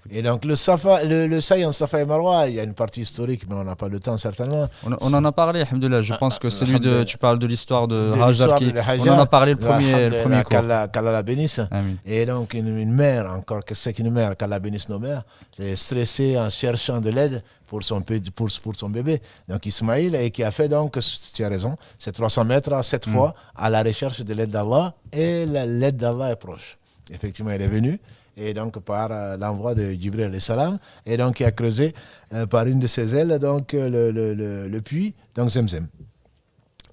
Et donc le sa'i en Safa et Marwa, il y a une partie historique, mais on n'a pas le temps certainement. On en a parlé, alhamdoulilah. Je pense que tu parles de l'histoire de Hajar. On en a parlé le premier cours. Qu'Allah la bénisse. Amin. Et donc une mère, encore, qu'est-ce que c'est qu'une mère, qu'Allah bénisse nos mères, est stressée en cherchant de l'aide pour son bébé, donc Ismaïl, et qui a fait donc, tu as raison, c'est 300 mètres, 7 fois, à la recherche de l'aide d'Allah, et l'aide d'Allah est proche. Effectivement, elle est venue, et donc par l'envoi de Jibril alayhi salam, et donc il a creusé par une de ses ailes donc le puits, donc Zemzem.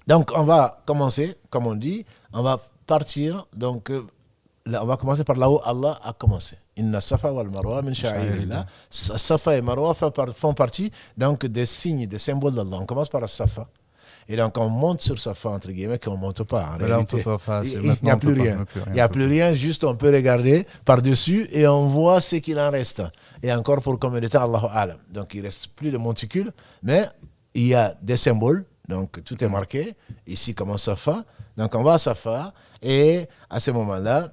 Donc on va commencer, comme on dit, on va partir, donc on va commencer par là où Allah a commencé. Inna Safa wal Marwa min sha'airillah. Safa et Marwa font partie donc des signes, des symboles d'Allah. On commence par la Safa. Et donc on monte sur Safa, entre guillemets, qu'on ne monte pas. En réalité, il n'y a plus rien. Il n'y a plus rien, juste on peut regarder par-dessus et on voit ce qu'il en reste. Et encore pour combien de temps, Allahu Alam. Donc il ne reste plus de monticule, mais il y a des symboles. Donc tout est marqué. Ici commence Safa. Donc on va à Safa et à ce moment-là,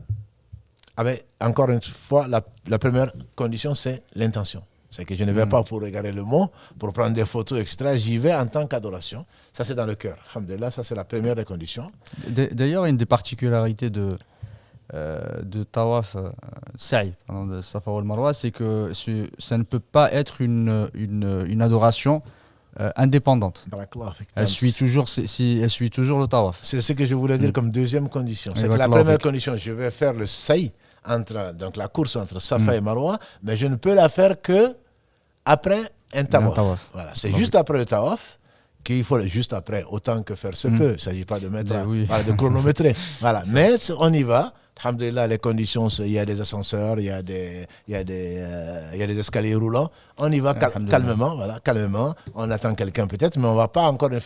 encore une fois, la première condition, c'est l'intention. C'est que je ne vais pas pour regarder le mont, pour prendre des photos, etc. J'y vais en tant qu'adoration. Ça, c'est dans le cœur. Alhamdulillah, ça, c'est la première des conditions. D'ailleurs, une des particularités de Tawaf, Sa'i, de Safa wal Marwa, c'est que ça ne peut pas être une adoration indépendante. Elle suit toujours le Tawaf. C'est ce que je voulais dire comme deuxième condition. C'est que la première condition, je vais faire le Sa'i, donc la course entre Safa et Marwa, mais je ne peux la faire que après un tawaf. Voilà, c'est juste après le tawaf qu'il faut, juste après, autant que faire se peut. Il ne s'agit pas de mettre, de chronométrer. Voilà. Mais on y va. Alhamdulillah, les conditions, il y a des ascenseurs, il y a des escaliers roulants. On y va calmement, voilà, calmement. On attend quelqu'un peut-être, mais on ne va pas encore une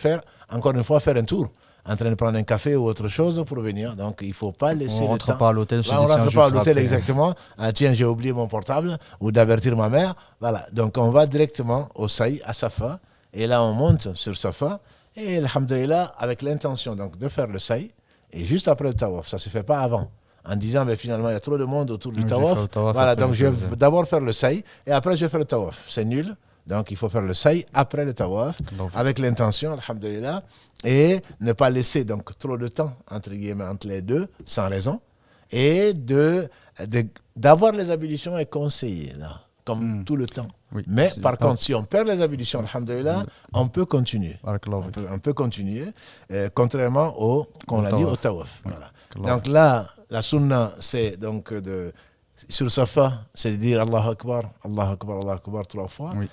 fois faire un tour, en train de prendre un café ou autre chose pour venir. Donc, il ne faut pas laisser le temps. On ne rentre pas à l'hôtel. On ne rentre pas à l'hôtel, exactement. Ah, tiens, j'ai oublié mon portable, ou d'avertir ma mère. Voilà. Donc, on va directement au Sa'i, à Safa. Et là, on monte sur Safa. Et, alhamdulillah, avec l'intention donc, de faire le Sa'i. Et juste après le tawaf. Ça ne se fait pas avant. En disant, mais finalement, il y a trop de monde autour du tawaf. Voilà. Donc, je vais d'abord faire le Sa'i. Et après, je vais faire le tawaf. C'est nul. Donc, il faut faire le Sa'i après le tawaf, avec l'intention, alhamdulillah, et ne pas laisser donc trop de temps, entre guillemets, entre les deux, sans raison, et d'avoir les ablutions est conseillé, là, comme tout le temps. Oui, mais par contre, si on perd les ablutions, alhamdulillah, on peut continuer. On peut continuer, contrairement qu'on a dit au tawaf. Voilà. Donc là, la sunna, c'est donc sur Safa, c'est de dire Allahu Akbar, Allahu Akbar, Allahu Akbar 3 fois. Oui.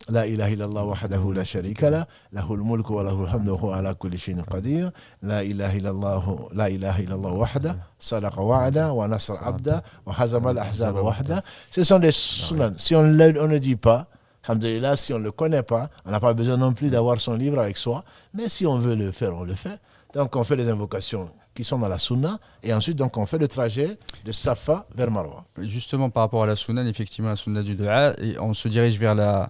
La ilaha illallah wahdahu la sharika la, lahul mulku wa lahul hamdu wa huwa ala kulli shay'in qadir. La ilaha illallah wahda, sadaqa wa'ada wa nasra abda wa hazama al-ahzab wahda. Ce sont des sunan. Si on ne dit pas, alhamdulillah, si on ne le connaît pas, on n'a pas besoin non plus d'avoir son livre avec soi. Mais si on veut le faire, on le fait. Donc on fait les invocations qui sont dans la sunna et ensuite donc on fait le trajet de Safa vers Marwa. Justement par rapport à la sunna, effectivement la sunna du dua, et on se dirige vers la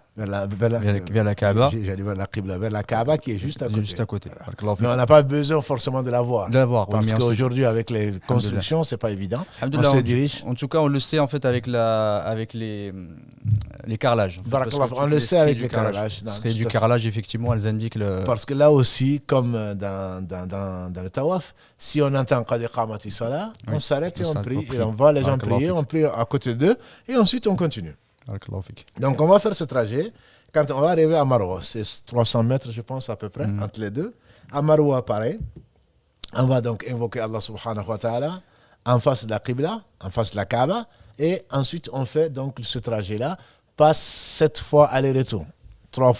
Kaaba. J'allais vers la Qibla, vers la Kaaba qui est juste à côté. Voilà. Mais on n'a pas besoin forcément de la voir. Parce qu'aujourd'hui avec les constructions, c'est pas évident. On se dirige. En tout cas, on le sait en fait avec les carrelages. On le sait avec les carrelages. Ce serait du carrelage, effectivement, elles indiquent le... Parce que là aussi, comme dans le tawaf, si on entend qad iqamati salah, on s'arrête et on prie. Et on voit les gens prier, on prie à côté d'eux et ensuite on continue. Donc on va faire ce trajet. Quand on va arriver à Marwa, c'est 300 mètres je pense à peu près entre les deux. À Marwa, pareil. On va donc invoquer Allah subhanahu wa ta'ala en face de la Qibla, en face de la Kaaba. Et ensuite on fait donc ce trajet-là. Pas 7 fois aller-retour. 4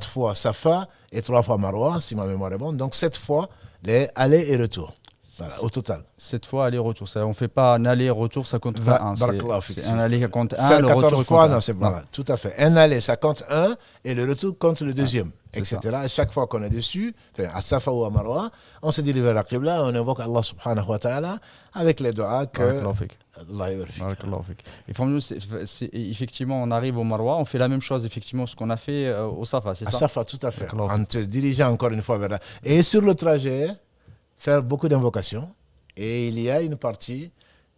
fois Safa et 3 fois Marwa, si ma mémoire est bonne. Donc 7 fois les allers et retours. Voilà, au total. 7 fois aller-retour. On ne fait pas un aller-retour, ça compte pas 1. C'est un aller qui compte 1, Faire le 14 retour fois, compte non, 1. c'est voilà, tout à fait. Un aller, ça compte 1 et le retour compte le deuxième, etc. Et chaque fois qu'on est dessus, à Safa ou à Marwa, on se dirige vers la Qibla, on invoque Allah subhanahu wa ta'ala avec les doigts que Allah y effectivement, on arrive au Marwa, on fait la même chose, effectivement, ce qu'on a fait au Safa, c'est à ça? Safa, tout à fait. En te dirigeant encore une fois vers là. Et sur le trajet, faire beaucoup d'invocations. Et il y a une partie,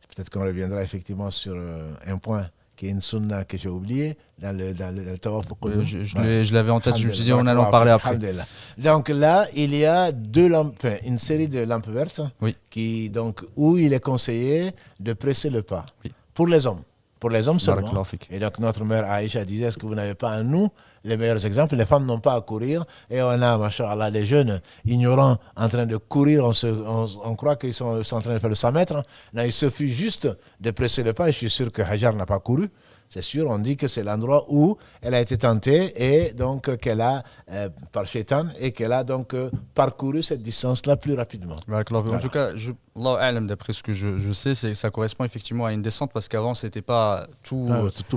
peut-être qu'on reviendra effectivement sur un point qui est une sunna que j'ai oublié dans le tawaf Qudum. Je l'avais en tête, je me suis dit on allait en parler après. Donc là, il y a une série de lampes vertes où il est conseillé de presser le pas pour les hommes. Pour les hommes seulement. Et donc notre mère Aïcha disait, est-ce que vous n'avez pas à nous les meilleurs exemples? Les femmes n'ont pas à courir. Et on a, machallah, les jeunes ignorants en train de courir. On croit qu'ils sont en train de faire le 100 mètres. Non, il suffit juste de presser le pas. Et je suis sûr que Hajar n'a pas couru. C'est sûr, on dit que c'est l'endroit où elle a été tentée et donc qu'elle a, par Shaitan, et qu'elle a donc parcouru cette distance-là plus rapidement. En tout cas, d'après ce que je sais, c'est que ça correspond effectivement à une descente parce qu'avant, c'était pas tout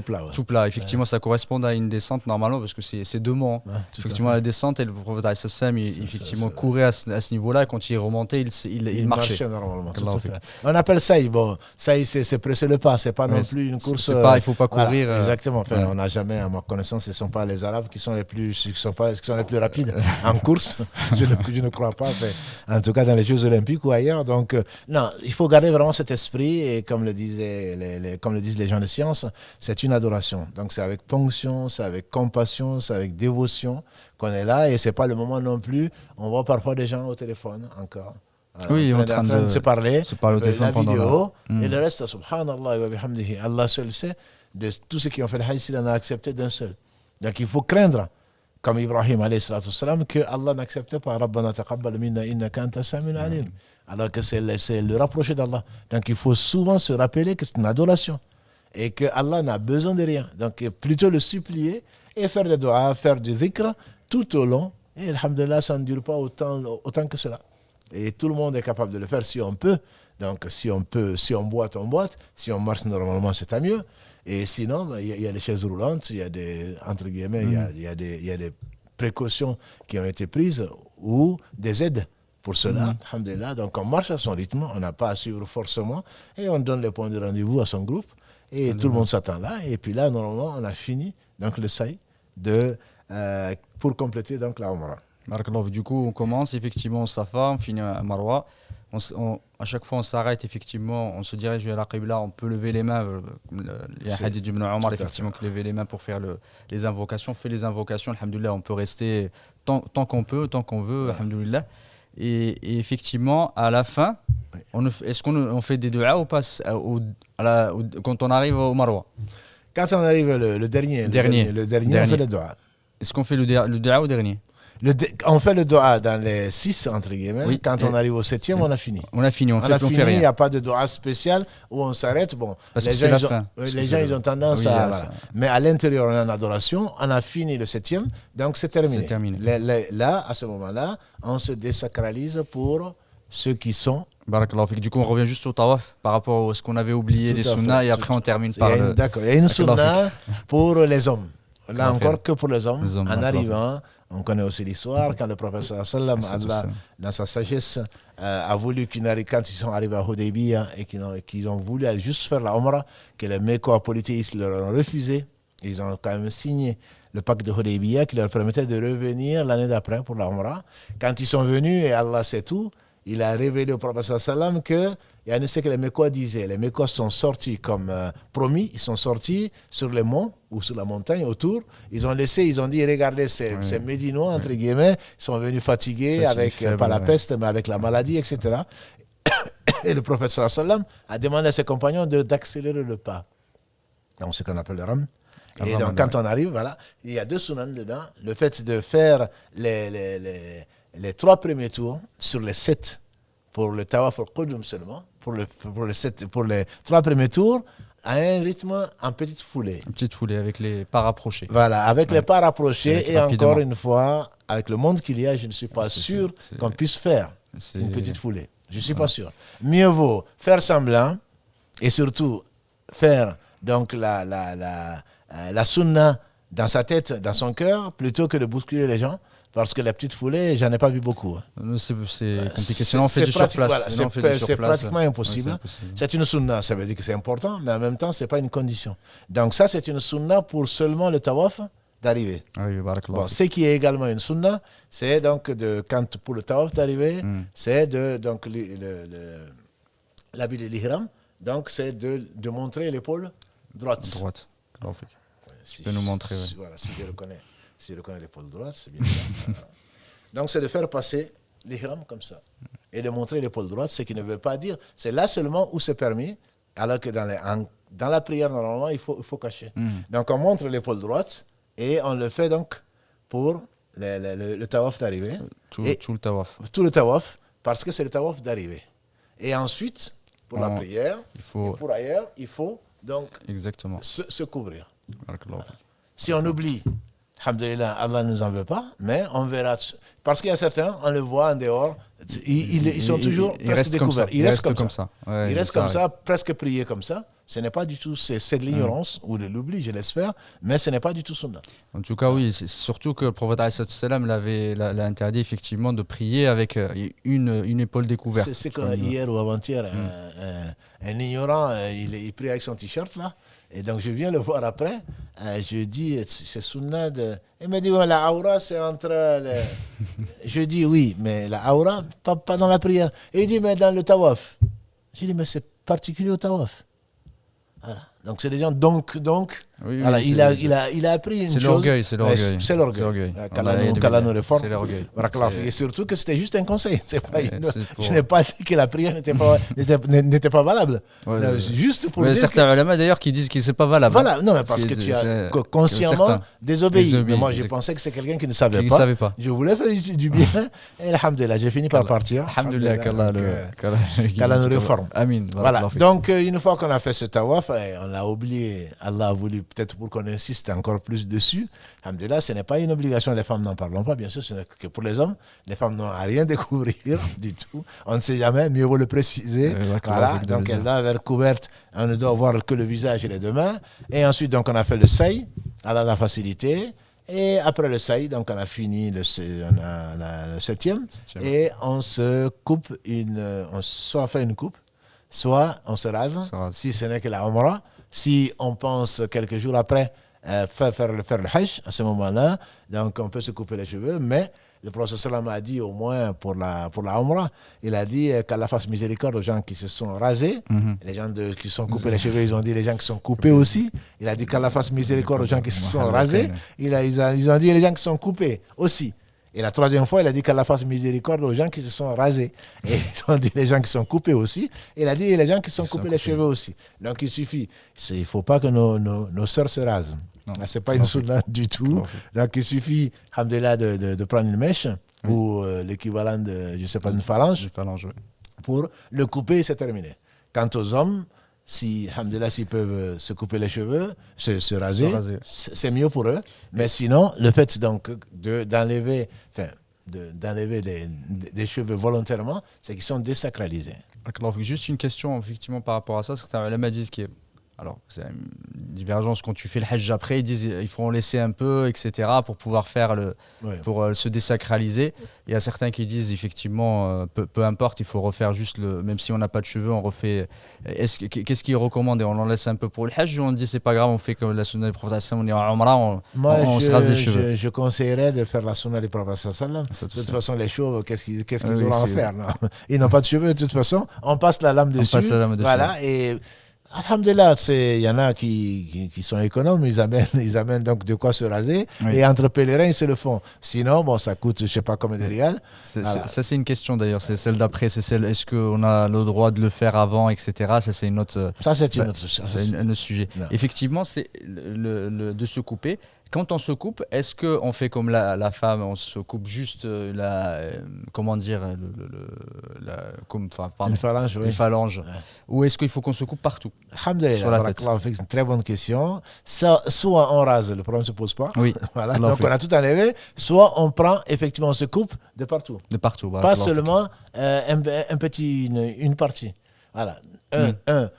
plat. Ouais. Tout plat. Effectivement, ça correspond à une descente normalement parce que c'est 2 monts. Effectivement, la descente et le prophète effectivement courait à ce niveau-là et quand il est remonté, il marchait. Normalement. Tout à fait. On appelle ça, c'est presser le pas, c'est pas non plus une course. Il faut pas courir. Exactement. Enfin, on n'a jamais, à ma connaissance, ce ne sont pas les Arabes qui sont les plus rapides en course. Je ne crois pas. Enfin, en tout cas, dans les Jeux Olympiques ou ailleurs. Donc, non, il faut garder vraiment cet esprit. Et comme le disent les gens de science, c'est une adoration. Donc, c'est avec ponction, c'est avec compassion, c'est avec dévotion qu'on est là. Et c'est pas le moment non plus. On voit parfois des gens au téléphone encore. En train de se parler au téléphone la vidéo. Et le reste, subhanallah wa bihamdihi, Allah seul sait. De tous ceux qui ont fait le hajj, il en a accepté d'un seul. Donc il faut craindre, comme Ibrahim alayhi salatu salam, que Allah n'accepte pas Rabbana taqabbal minna innaka anta samiul alim. Alors que c'est le rapprocher d'Allah. Donc il faut souvent se rappeler que c'est une adoration et que Allah n'a besoin de rien. Donc plutôt le supplier et faire le dua, faire du dhikr tout au long. Et alhamdulillah, ça ne dure pas autant que cela. Et tout le monde est capable de le faire si on peut. Donc si on boite, on boite. Si on marche normalement, c'est à mieux. Et sinon, il y a les chaises roulantes, il y a des, entre guillemets, il y a des précautions qui ont été prises ou des aides pour cela. Alhamdulillah. Donc on marche à son rythme, on n'a pas à suivre forcément et on donne les points de rendez-vous à son groupe et tout le monde s'attend là. Et puis là, normalement, on a fini donc, le saï pour compléter donc, la Umrah. Du coup, on commence effectivement au Safa, on finit à Marwa. À chaque fois, on s'arrête, effectivement, on se dirige vers la Qibla, on peut lever les mains. Il y a un hadith d'Ibn Omar, effectivement, qui levait les mains pour faire les invocations. On fait les invocations, alhamdoulilah, on peut rester tant qu'on peut, tant qu'on veut, alhamdoulilah. Et effectivement, à la fin, est-ce qu'on fait des du'a ou pas quand on arrive au Marwa? Quand on arrive le dernier, on fait le du'a. Est-ce qu'on fait le du'a au dernier? On fait le doha dans les 6, entre guillemets. Oui, quand on arrive au 7e, on a fini. On a fini, on fait rien. Il n'y a pas de doha spécial où on s'arrête. Bon, parce que c'est la fin. Les gens, ils ont tendance à... Voilà. Mais à l'intérieur, on est en adoration. On a fini le 7e, donc c'est terminé. Là, à ce moment-là, on se désacralise pour ceux qui sont... Barakallahu fik. Du coup, on revient juste au tawaf par rapport à ce qu'on avait oublié, les sunnas, et après on termine par... D'accord, il y a une sunna pour les hommes. Là encore que pour les hommes en arrivant... On connaît aussi l'histoire, quand le prophète sallam, Allah, dans sa sagesse, a voulu quand ils sont arrivés à Hudaybiyah et qu'ils ont voulu aller juste faire la Umrah, que les Mécois polythéistes leur ont refusé. Ils ont quand même signé le pacte de Hudaybiyah qui leur permettait de revenir l'année d'après pour la Umrah. Quand ils sont venus, et Allah sait tout, il a révélé au prophète sallam que il y a ce que les Mécois disaient. Les Mécois sont sortis comme promis, ils sont sortis sur les monts ou sur la montagne autour. Ils ont dit, regardez, ces Médinois, entre guillemets, ils sont venus fatigués pas la peste, mais avec la maladie, etc. Et le prophète sallam a demandé à ses compagnons d'accélérer le pas. Donc, ce qu'on appelle le ram. Et donc, quand on arrive, voilà, il y a 2 sunan dedans. Le fait de faire les 3 premiers tours sur les 7 pour le tawaf al-Qudum seulement, pour les 3 premiers tours, à un rythme en petite foulée. Une petite foulée avec les pas rapprochés. Voilà, avec les pas rapprochés et rapidement. encore une fois, avec le monde qu'il y a, je ne suis pas sûr qu'on puisse faire une petite foulée. Je ne suis pas sûr. Mieux vaut faire semblant et surtout faire donc la sunna dans sa tête, dans son cœur, plutôt que de bousculer les gens. Parce que la petite foulée, j'en ai pas vu beaucoup. C'est compliqué. Sinon, on fait du surplace. Voilà, c'est pratiquement impossible. C'est une sunna, ça veut dire que c'est important, mais en même temps, ce n'est pas une condition. Donc ça, c'est une sunna pour seulement le tawaf d'arriver. Bon, ce qui est également une sunna, c'est donc pour le tawaf d'arriver, c'est donc l'habit de l'ihram, donc c'est de montrer l'épaule droite. Si tu peux nous montrer. Voilà, si je reconnais l'épaule droite, c'est bien ça. Donc, c'est de faire passer l'ihram comme ça. Et de montrer l'épaule droite, ce qui ne veut pas dire, c'est là seulement où c'est permis, alors que dans la prière, normalement, il faut cacher. Donc, on montre l'épaule droite et on le fait donc pour le tawaf d'arrivée. Tout le tawaf. Tout le tawaf, parce que c'est le tawaf d'arrivée. Et ensuite, pour la prière, et pour ailleurs, il faut donc se couvrir. Voilà. Si on oublie, alhamdoulilah, Allah ne nous en veut pas, mais on verra. Parce qu'il y a certains, on le voit en dehors, ils sont toujours presque découverts. Ils restent comme ça. Ils restent comme ça, presque priés comme ça. Ce n'est pas du tout, c'est de l'ignorance ou de l'oubli, je l'espère, mais ce n'est pas du tout sunna. En tout cas, oui, c'est surtout que le prophète l'a interdit effectivement de prier avec une épaule découverte. C'est comme hier ou avant-hier, un ignorant, il prie avec son t-shirt là. Et donc, je viens le voir après. Je dis, c'est sunna de. Il me dit, ouais, la aura, c'est entre. Je dis, oui, mais la aura, pas dans la prière. Et il dit, mais dans le tawaf. Je dis, mais c'est particulier au tawaf. Voilà. Donc, c'est des gens. Donc oui, voilà, il a appris une chose. C'est l'orgueil. C'est l'orgueil. Qu'Allah nous réforme. C'est l'orgueil. Et surtout que c'était juste un conseil. Je n'ai pas dit que la prière n'était pas valable. Juste pour dire. Certains ulama d'ailleurs qui disent que c'est pas valable. Voilà, non, mais parce que tu as consciemment désobéi. Mais moi, je pensais que c'est quelqu'un qui ne savait pas. Je voulais faire du bien. Et alhamdoulilah, j'ai fini par partir. Alhamdoulilah, qu'Allah nous réforme. Amin. Voilà. Donc, une fois qu'on a fait ce tawaf, on l'a oublié. Allah a voulu peut-être pour qu'on insiste encore plus dessus. Alhamdoulilah, ce n'est pas une obligation, les femmes n'en parlons pas, bien sûr, ce n'est que pour les hommes. Les femmes n'ont à rien découvrir du tout. On ne sait jamais, mieux vaut le préciser. Voilà, donc elle doit être couverte, on ne doit voir que le visage et les deux mains. Et ensuite, donc, on a fait le saï, Allah l'a facilité. Et après le saï, donc on a fini le 7e. Et on se coupe on soit fait une coupe, soit on se rase. Si ce n'est que la umrah. Si on pense quelques jours après faire le hajj, à ce moment-là, donc on peut se couper les cheveux, mais le prophète sallam a dit au moins pour la umrah, il a dit qu'Allah fasse miséricorde aux gens qui se sont rasés, les gens qui sont coupés les cheveux, ils ont dit les gens qui sont coupés aussi, il a dit qu'Allah fasse miséricorde aux gens qui se sont rasés, ils ont dit les gens qui sont coupés aussi. Et la troisième fois, il a dit qu'Allah fasse miséricorde aux gens qui se sont rasés. Et ils ont dit les gens qui sont coupés aussi. Et il a dit les gens qui sont coupés les cheveux aussi. Donc il suffit. Il ne faut pas que nos sœurs se rasent. Ce n'est pas une sunna du tout. Donc il suffit, alhamdoulilah, de prendre une mèche ou l'équivalent de, je ne sais pas, une phalange. Pour le couper, c'est terminé. Quant aux hommes, alhamdoulilah, s'ils peuvent se couper les cheveux, se raser, c'est mieux pour eux. Mais sinon, le fait donc d'enlever des cheveux volontairement, c'est qu'ils sont désacralisés. Juste une question effectivement par rapport à ça. Certains ulama disent qu'il y a c'est une divergence quand tu fais le hajj après, ils disent il faut en laisser un peu, etc. pour pouvoir faire pour se désacraliser. Il y a certains qui disent effectivement peu importe, il faut refaire juste même si on n'a pas de cheveux, on refait. Qu'est-ce qui est recommandé? On en laisse un peu pour le hajj ou on dit c'est pas grave, on fait comme la sunna du prophète, on est en umrah, on se rase les cheveux? Je conseillerais de faire la sunna du prophète. De toute façon, les chauves, qu'est-ce qu'ils auront à faire? Ils n'ont pas de cheveux de toute façon, on passe la lame dessus. Voilà, et alhamdulillah, il y en a qui sont économes, ils amènent donc de quoi se raser, et entre pèlerins, ils se le font. Sinon, ça coûte, je ne sais pas combien de rials. Ça, c'est une question d'ailleurs, c'est celle d'après, est-ce qu'on a le droit de le faire avant, etc. Ça, c'est une autre. Ça, c'est une autre chose. C'est un autre sujet. Non. Effectivement, c'est de se couper. Quand on se coupe, est-ce qu'on fait comme la femme, on se coupe juste comment dire, Une phalange, oui. une phalange, Ouais. ou est-ce qu'il faut qu'on se coupe partout Alhamdulillah, sur la tête? barakallahu fik, c'est une très bonne question. Soit on rase, le problème ne se pose pas. Oui, Voilà. Allah Donc fait. on a tout enlevé. Soit on prend, effectivement, on se coupe de partout. De partout. Pas barakallahu fik. seulement une partie. Voilà.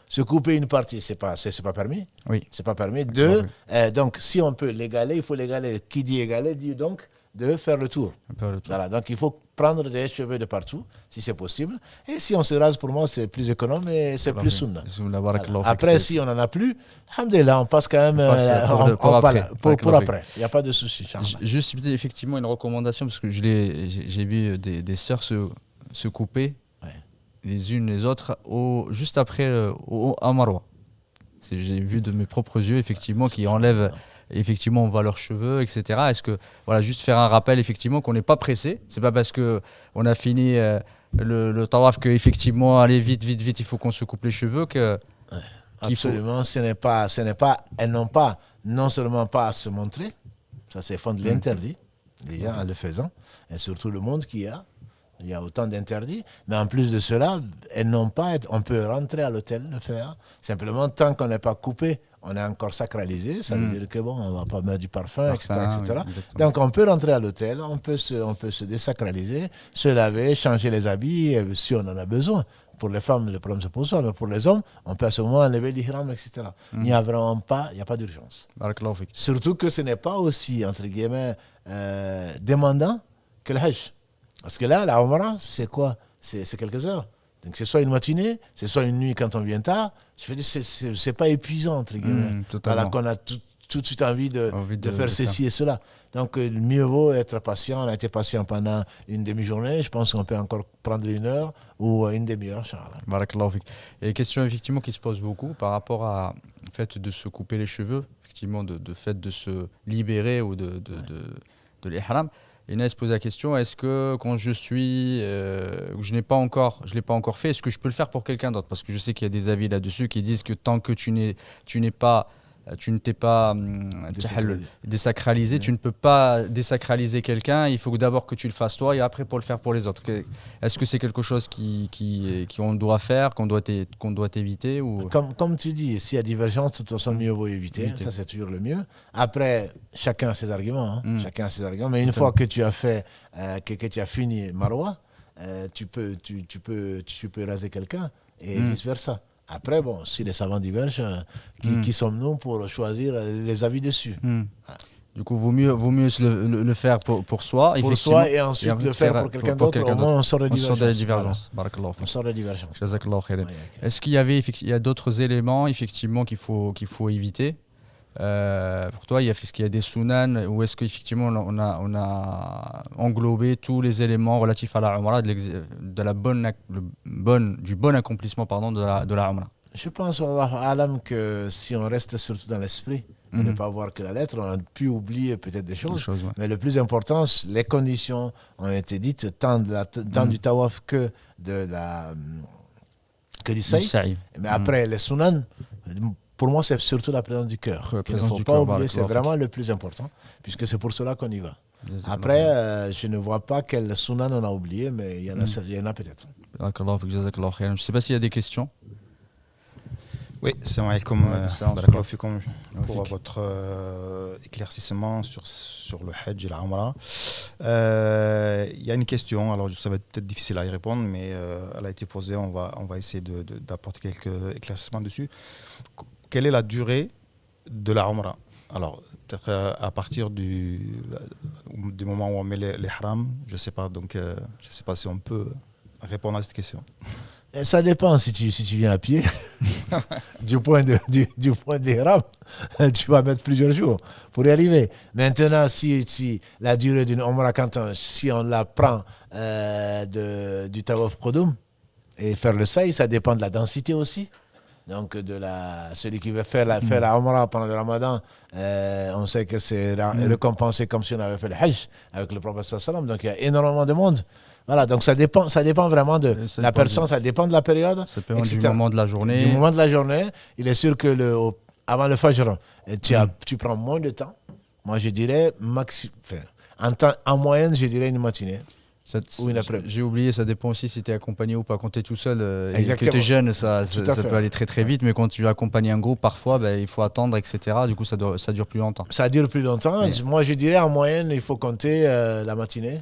Se couper une partie, c'est pas permis. Oui. C'est pas permis. Barakallahu Deux, donc si on peut l'égaler, il faut l'égaler. Qui dit égaler dit donc de faire le tour. Un peu le tour. Voilà, donc il faut prendre des cheveux de partout, si c'est possible. Et si on se rase, pour moi, c'est plus économe et c'est plus sunna. Sunna, Voilà. barakallahu fik, Après, c'est- si on n'en a plus, alhamdulillah, on passe quand même On passe pour après. pour Barakallahu fik. après. Il n'y a pas de souci, Inch'Allah. Juste effectivement une recommandation, parce que j'ai vu des sœurs se couper Ouais. les unes les autres juste après à Marwa. J'ai vu de mes propres yeux effectivement qui enlèvent, effectivement on voit leurs cheveux, etc. Est-ce que voilà, juste faire un rappel effectivement qu'on n'est pas pressé, c'est pas parce que on a fini le tawaf que effectivement allez vite il faut qu'on se coupe les cheveux que qu'il faut- Absolument, ce n'est pas, elles n'ont pas, non seulement pas à se montrer, ça c'est fond de l'interdit, déjà en le faisant, et surtout le monde qu'il y a. Il y a autant d'interdits, mais en plus de cela, elles n'ont pas, on peut rentrer à l'hôtel le faire. Simplement, tant qu'on n'est pas coupé, on est encore sacralisé. Ça veut dire que bon, on ne va pas mettre du parfum, etc. Parfum, etc. oui, exactement. Donc, on peut rentrer à l'hôtel, on peut se désacraliser, se laver, changer les habits, si on en a besoin. Pour les femmes, le problème se pose pas, mais pour les hommes, on peut à ce moment enlever l'ihram, etc. Il n'y a vraiment pas, il n'y a pas d'urgence. Barakallahu fik. Surtout que ce n'est pas aussi, entre guillemets, demandant que le Hajj. Parce que là, la Umrah, c'est quoi? C'est quelques heures. Donc c'est soit une matinée, c'est soit une nuit quand on vient tard. Je veux dire, c'est pas épuisant, entre guillemets. Totalement. Voilà, qu'on a tout de suite envie de faire de ceci et cela. Donc mieux vaut être patient. On a été patient pendant une demi-journée. Je pense qu'on peut encore prendre une heure ou une demi-heure, Inch'Allah. Barakallahu fik. Et question effectivement qui se pose beaucoup par rapport à le fait de se couper les cheveux, effectivement de fait de se libérer ou de l'ihram. Et Inès pose la question, est-ce que quand je suis, je l'ai pas encore fait, est-ce que je peux le faire pour quelqu'un d'autre? Parce que je sais qu'il y a des avis là-dessus qui disent que tant que tu ne t'es pas désacralisé, tu ne peux pas désacraliser quelqu'un, il faut d'abord que tu le fasses toi et après pour le faire pour les autres. Est-ce que c'est quelque chose qu'on doit faire, qu'on doit éviter ou... Comme tu dis, s'il y a divergence, de toute façon, mieux vaut éviter. Ça, c'est toujours le mieux. Après, chacun a ses arguments. Chacun a ses arguments. Mais une fois que tu as fait, que tu as fini Marwa, tu peux raser quelqu'un et vice-versa. Après, bon, si les savants divergent, qui sommes-nous pour choisir les avis dessus? Voilà. Du coup, vaut mieux le faire pour soi. Pour soi et ensuite le faire pour quelqu'un d'autre. Au moins, on sort de la divergence. Barakallahu On fik. sort de divergence. Jazakallahu khairan. Ouais, ok. Est-ce qu'il y a d'autres éléments effectivement qu'il faut éviter pour toi, est-ce qu'il y a des sunan ou est-ce qu'effectivement on a englobé tous les éléments relatifs à la Umrah du bon accomplissement de la Umrah? Je pense, Wallahu alam, que si on reste surtout dans l'esprit, et ne pas voir que la lettre, on a pu oublier peut-être des choses. Ouais. Mais le plus important, les conditions ont été dites, tant du tawaf que du sa'i. Mais après, les sunan, pour moi, c'est surtout la présence du cœur. Il ne faut pas oublier, c'est vraiment le plus important, puisque c'est pour cela qu'on y va. Après, je ne vois pas quel sunan on a oublié, mais il y en a peut-être. Je ne sais pas s'il y a des questions. Oui, salam alaikum, barakallahu fikum pour votre éclaircissement sur le Hajj et la Umrah. Il y a une question, alors ça va être peut-être difficile à y répondre, mais elle a été posée, on va essayer d'apporter quelques éclaircissements dessus. Quelle est la durée de la Umrah? Alors, peut-être à partir du moment où on met les haram, je ne sais pas, donc je ne sais pas si on peut répondre à cette question. Et ça dépend si tu viens à pied. du point des rames, tu vas mettre plusieurs jours pour y arriver. Maintenant, si la durée d'une Umrah, si on la prend du Tawaf Qudum et faire le sa'i, ça dépend de la densité aussi. Donc, celui qui veut faire la Umrah pendant le Ramadan, on sait que c'est récompensé comme si on avait fait le Hajj avec le prophète sallallahu. Donc, il y a énormément de monde. Voilà, donc ça dépend vraiment de la personne, ça dépend de la période. Ça dépend du moment de la journée. Du moment de la journée, il est sûr que avant le Fajr, tu prends moins de temps Moi, je dirais en moyenne, je dirais une matinée. Ou une après-midi. J'ai oublié, ça dépend aussi si tu es accompagné ou pas. Quand tu es tout seul et que tu es jeune, ça peut aller très très vite, mais quand tu accompagnes un groupe, parfois il faut attendre, etc. Du coup, ça dure plus longtemps. Ça dure plus longtemps. Mais moi, je dirais en moyenne, il faut compter la matinée.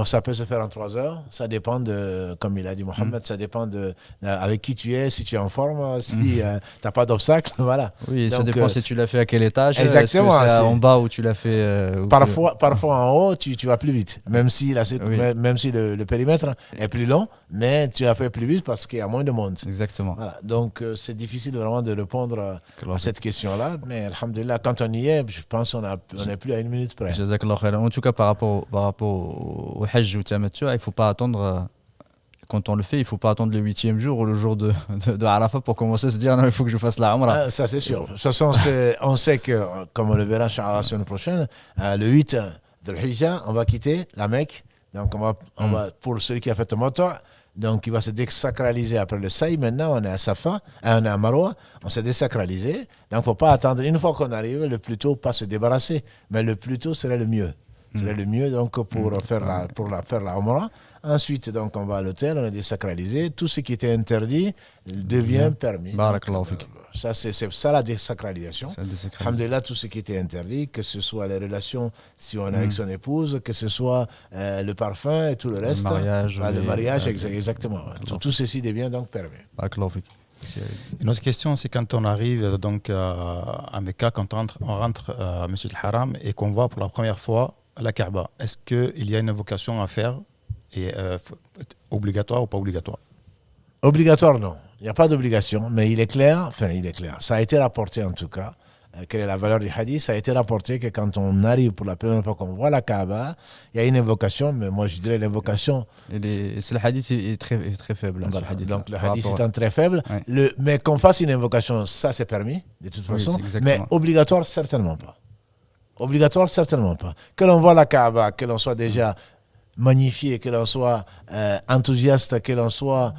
Ça peut se faire en 3 heures. Ça dépend de, comme il a dit Mohamed, ça dépend de avec qui tu es, si tu es en forme, si tu n'as pas d'obstacle. Voilà. Oui, donc, ça dépend si tu l'as fait à quel étage. Exactement. Est-ce que c'est en bas où tu l'as fait. Parfois en haut, tu vas plus vite. Même si le périmètre est plus long, mais tu l'as fait plus vite parce qu'il y a moins de monde. Exactement. Voilà. Donc, c'est difficile vraiment de répondre à cette question-là, mais alhamdoulilah, quand on y est, je pense qu'on n'est plus à 1 minute près. En tout cas, par rapport au Hajj ou Tamattu, il ne faut pas attendre, quand on le fait, il ne faut pas attendre le 8e jour ou le jour de Arafat pour commencer à se dire non, il faut que je fasse la Umrah. Ça, c'est sûr. De toute façon, on sait que, comme on le verra la semaine prochaine, le 8 de l'Hijjah, on va quitter la Mecque. Donc, on va, pour celui qui a fait le moteur, donc il va se désacraliser après le Saï. Maintenant, on est à Safa, on est à Marwa, on s'est désacralisé. Donc, il ne faut pas attendre. Une fois qu'on arrive, le plus tôt, pas se débarrasser, mais le plus tôt serait le mieux. Serait le mieux donc, pour faire la Umrah. Ensuite, donc, on va à l'hôtel, on est désacralisé. Tout ce qui était interdit devient permis. Ça, c'est ça la désacralisation. Alhamdulillah, tout ce qui était interdit, que ce soit les relations si on est avec son épouse, que ce soit le parfum et tout le reste. Le mariage, exactement. Tout ceci devient donc permis. Une autre question, c'est quand on arrive donc à Mecca, quand on rentre à Masjid al-Haram et qu'on voit pour la première fois la Kaaba, est-ce qu'il y a une invocation à faire et obligatoire ou pas obligatoire? Obligatoire, non. Il n'y a pas d'obligation, mais il est clair, ça a été rapporté en tout cas, quelle est la valeur du hadith, ça a été rapporté que quand on arrive pour la première fois qu'on voit la Kaaba, il y a une invocation, mais moi je dirais l'invocation... Le hadith est très faible. Voilà. Donc le hadith étant très faible, mais qu'on fasse une invocation, ça c'est permis, de toute façon, mais obligatoire, certainement pas. Obligatoire, certainement pas. Que l'on voit la Kaaba, que l'on soit déjà magnifié, que l'on soit enthousiaste, que l'on soit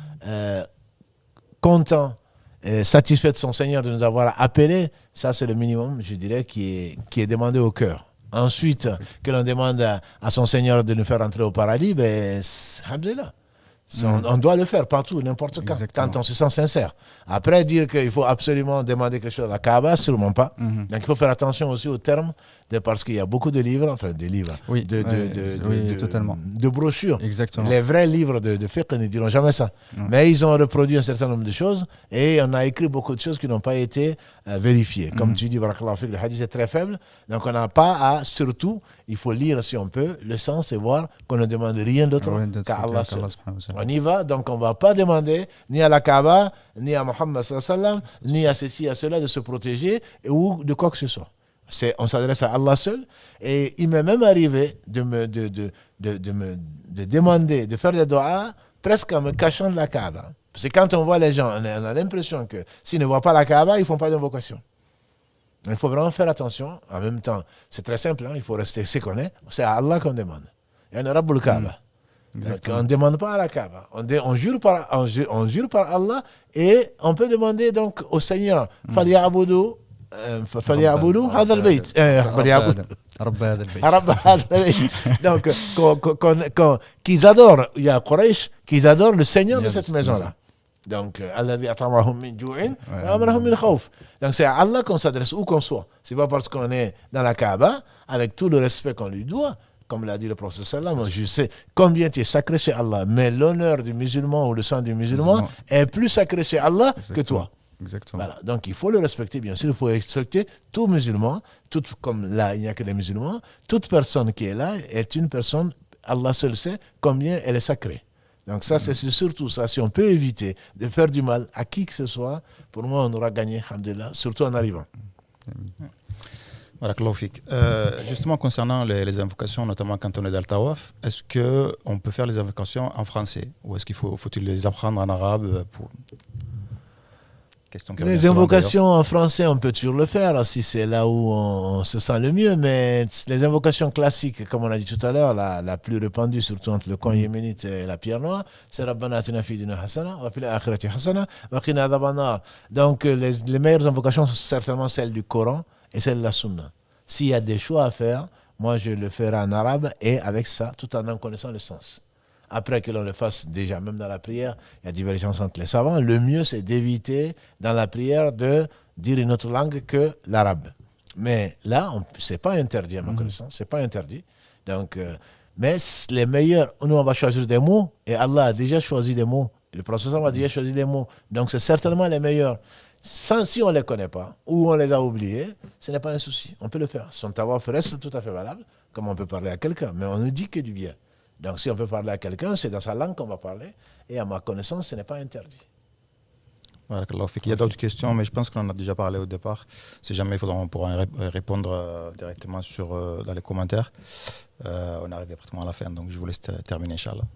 content, satisfait de son Seigneur de nous avoir appelés, ça c'est le minimum, je dirais, qui est demandé au cœur. Ensuite, que l'on demande à son Seigneur de nous faire entrer au paradis, alhamdulillah. On doit le faire partout, n'importe quand on se sent sincère. Après, dire qu'il faut absolument demander quelque chose à la Kaaba, sûrement pas. Donc il faut faire attention aussi aux termes, parce qu'il y a beaucoup de livres, de brochures. Exactement. Les vrais livres de fiqh ne diront jamais ça. Mais ils ont reproduit un certain nombre de choses et on a écrit beaucoup de choses qui n'ont pas été vérifiées. Comme tu dis, le hadith est très faible, donc on n'a pas à, surtout, il faut lire si on peut, le sens et voir qu'on ne demande rien d'autre qu'à Allah seul. On y va, donc on ne va pas demander ni à la Kaaba, ni à Mohammed sallam, ni à ceci, à cela de se protéger ou de quoi que ce soit. On s'adresse à Allah seul. Et il m'est même arrivé de demander, de faire des doigts presque en me cachant de la Kaaba. Parce que quand on voit les gens, on a l'impression que s'ils ne voient pas la Kaaba, ils ne font pas d'invocation. Il faut vraiment faire attention. En même temps, c'est très simple, il faut rester ce qu'on est. C'est à Allah qu'on demande. Il y a un Rabbul Kaaba. On ne demande pas à la Kaaba. On jure par Allah et on peut demander donc au Seigneur فَلْيَعْبُدُوا هذا البيت رب هذا البيت. Donc qu'ils adorent, il y a Quraysh, qu'ils adorent le Seigneur de cette maison-là. Donc donc c'est à Allah qu'on s'adresse où qu'on soit. C'est pas parce qu'on est dans la Kaaba avec tout le respect qu'on lui doit. Comme l'a dit le prophète sallam, je sais combien tu es sacré chez Allah, mais l'honneur du musulman ou le sang du musulman est plus sacré chez Allah que toi. Exactement. Voilà. Donc il faut le respecter, bien sûr, il faut respecter tout musulman, comme là il n'y a que des musulmans, toute personne qui est là est une personne, Allah seul sait combien elle est sacrée. Donc ça, c'est surtout ça, si on peut éviter de faire du mal à qui que ce soit, pour moi on aura gagné, alhamdulillah, surtout en arrivant. Justement, concernant les invocations, notamment quand on est dans le tawaf, est-ce qu'on peut faire les invocations en français ou est-ce qu'il faut-il les apprendre en arabe Les invocations en français, on peut toujours le faire si c'est là où on se sent le mieux, mais les invocations classiques, comme on a dit tout à l'heure, la plus répandue, surtout entre le coin yéménite et la pierre noire, c'est Rabbana atina fid dunya hasana wa fil akhirati hasana wa qina adhaban nar. Donc les meilleures invocations sont certainement celles du Coran et celles de la Sunna. S'il y a des choix à faire, moi je le ferai en arabe et avec ça, tout en connaissant le sens. Après que l'on le fasse déjà, même dans la prière, il y a divergence entre les savants. Le mieux, c'est d'éviter dans la prière de dire une autre langue que l'arabe. Mais là, ce n'est pas interdit à ma connaissance, c'est pas interdit. Donc, mais les meilleurs, nous on va choisir des mots et Allah a déjà choisi des mots. Le prophète a déjà choisi des mots. Donc c'est certainement les meilleurs. Si on ne les connaît pas ou on les a oubliés, ce n'est pas un souci. On peut le faire. Son tawaf reste tout à fait valable, comme on peut parler à quelqu'un, mais on ne dit que du bien. Donc si on peut parler à quelqu'un, c'est dans sa langue qu'on va parler. Et à ma connaissance, ce n'est pas interdit. Il y a d'autres questions, mais je pense qu'on en a déjà parlé au départ. Si jamais il faudra, on pourra répondre directement dans les commentaires. On arrive pratiquement à la fin, donc je vous laisse terminer, Inch'Allah.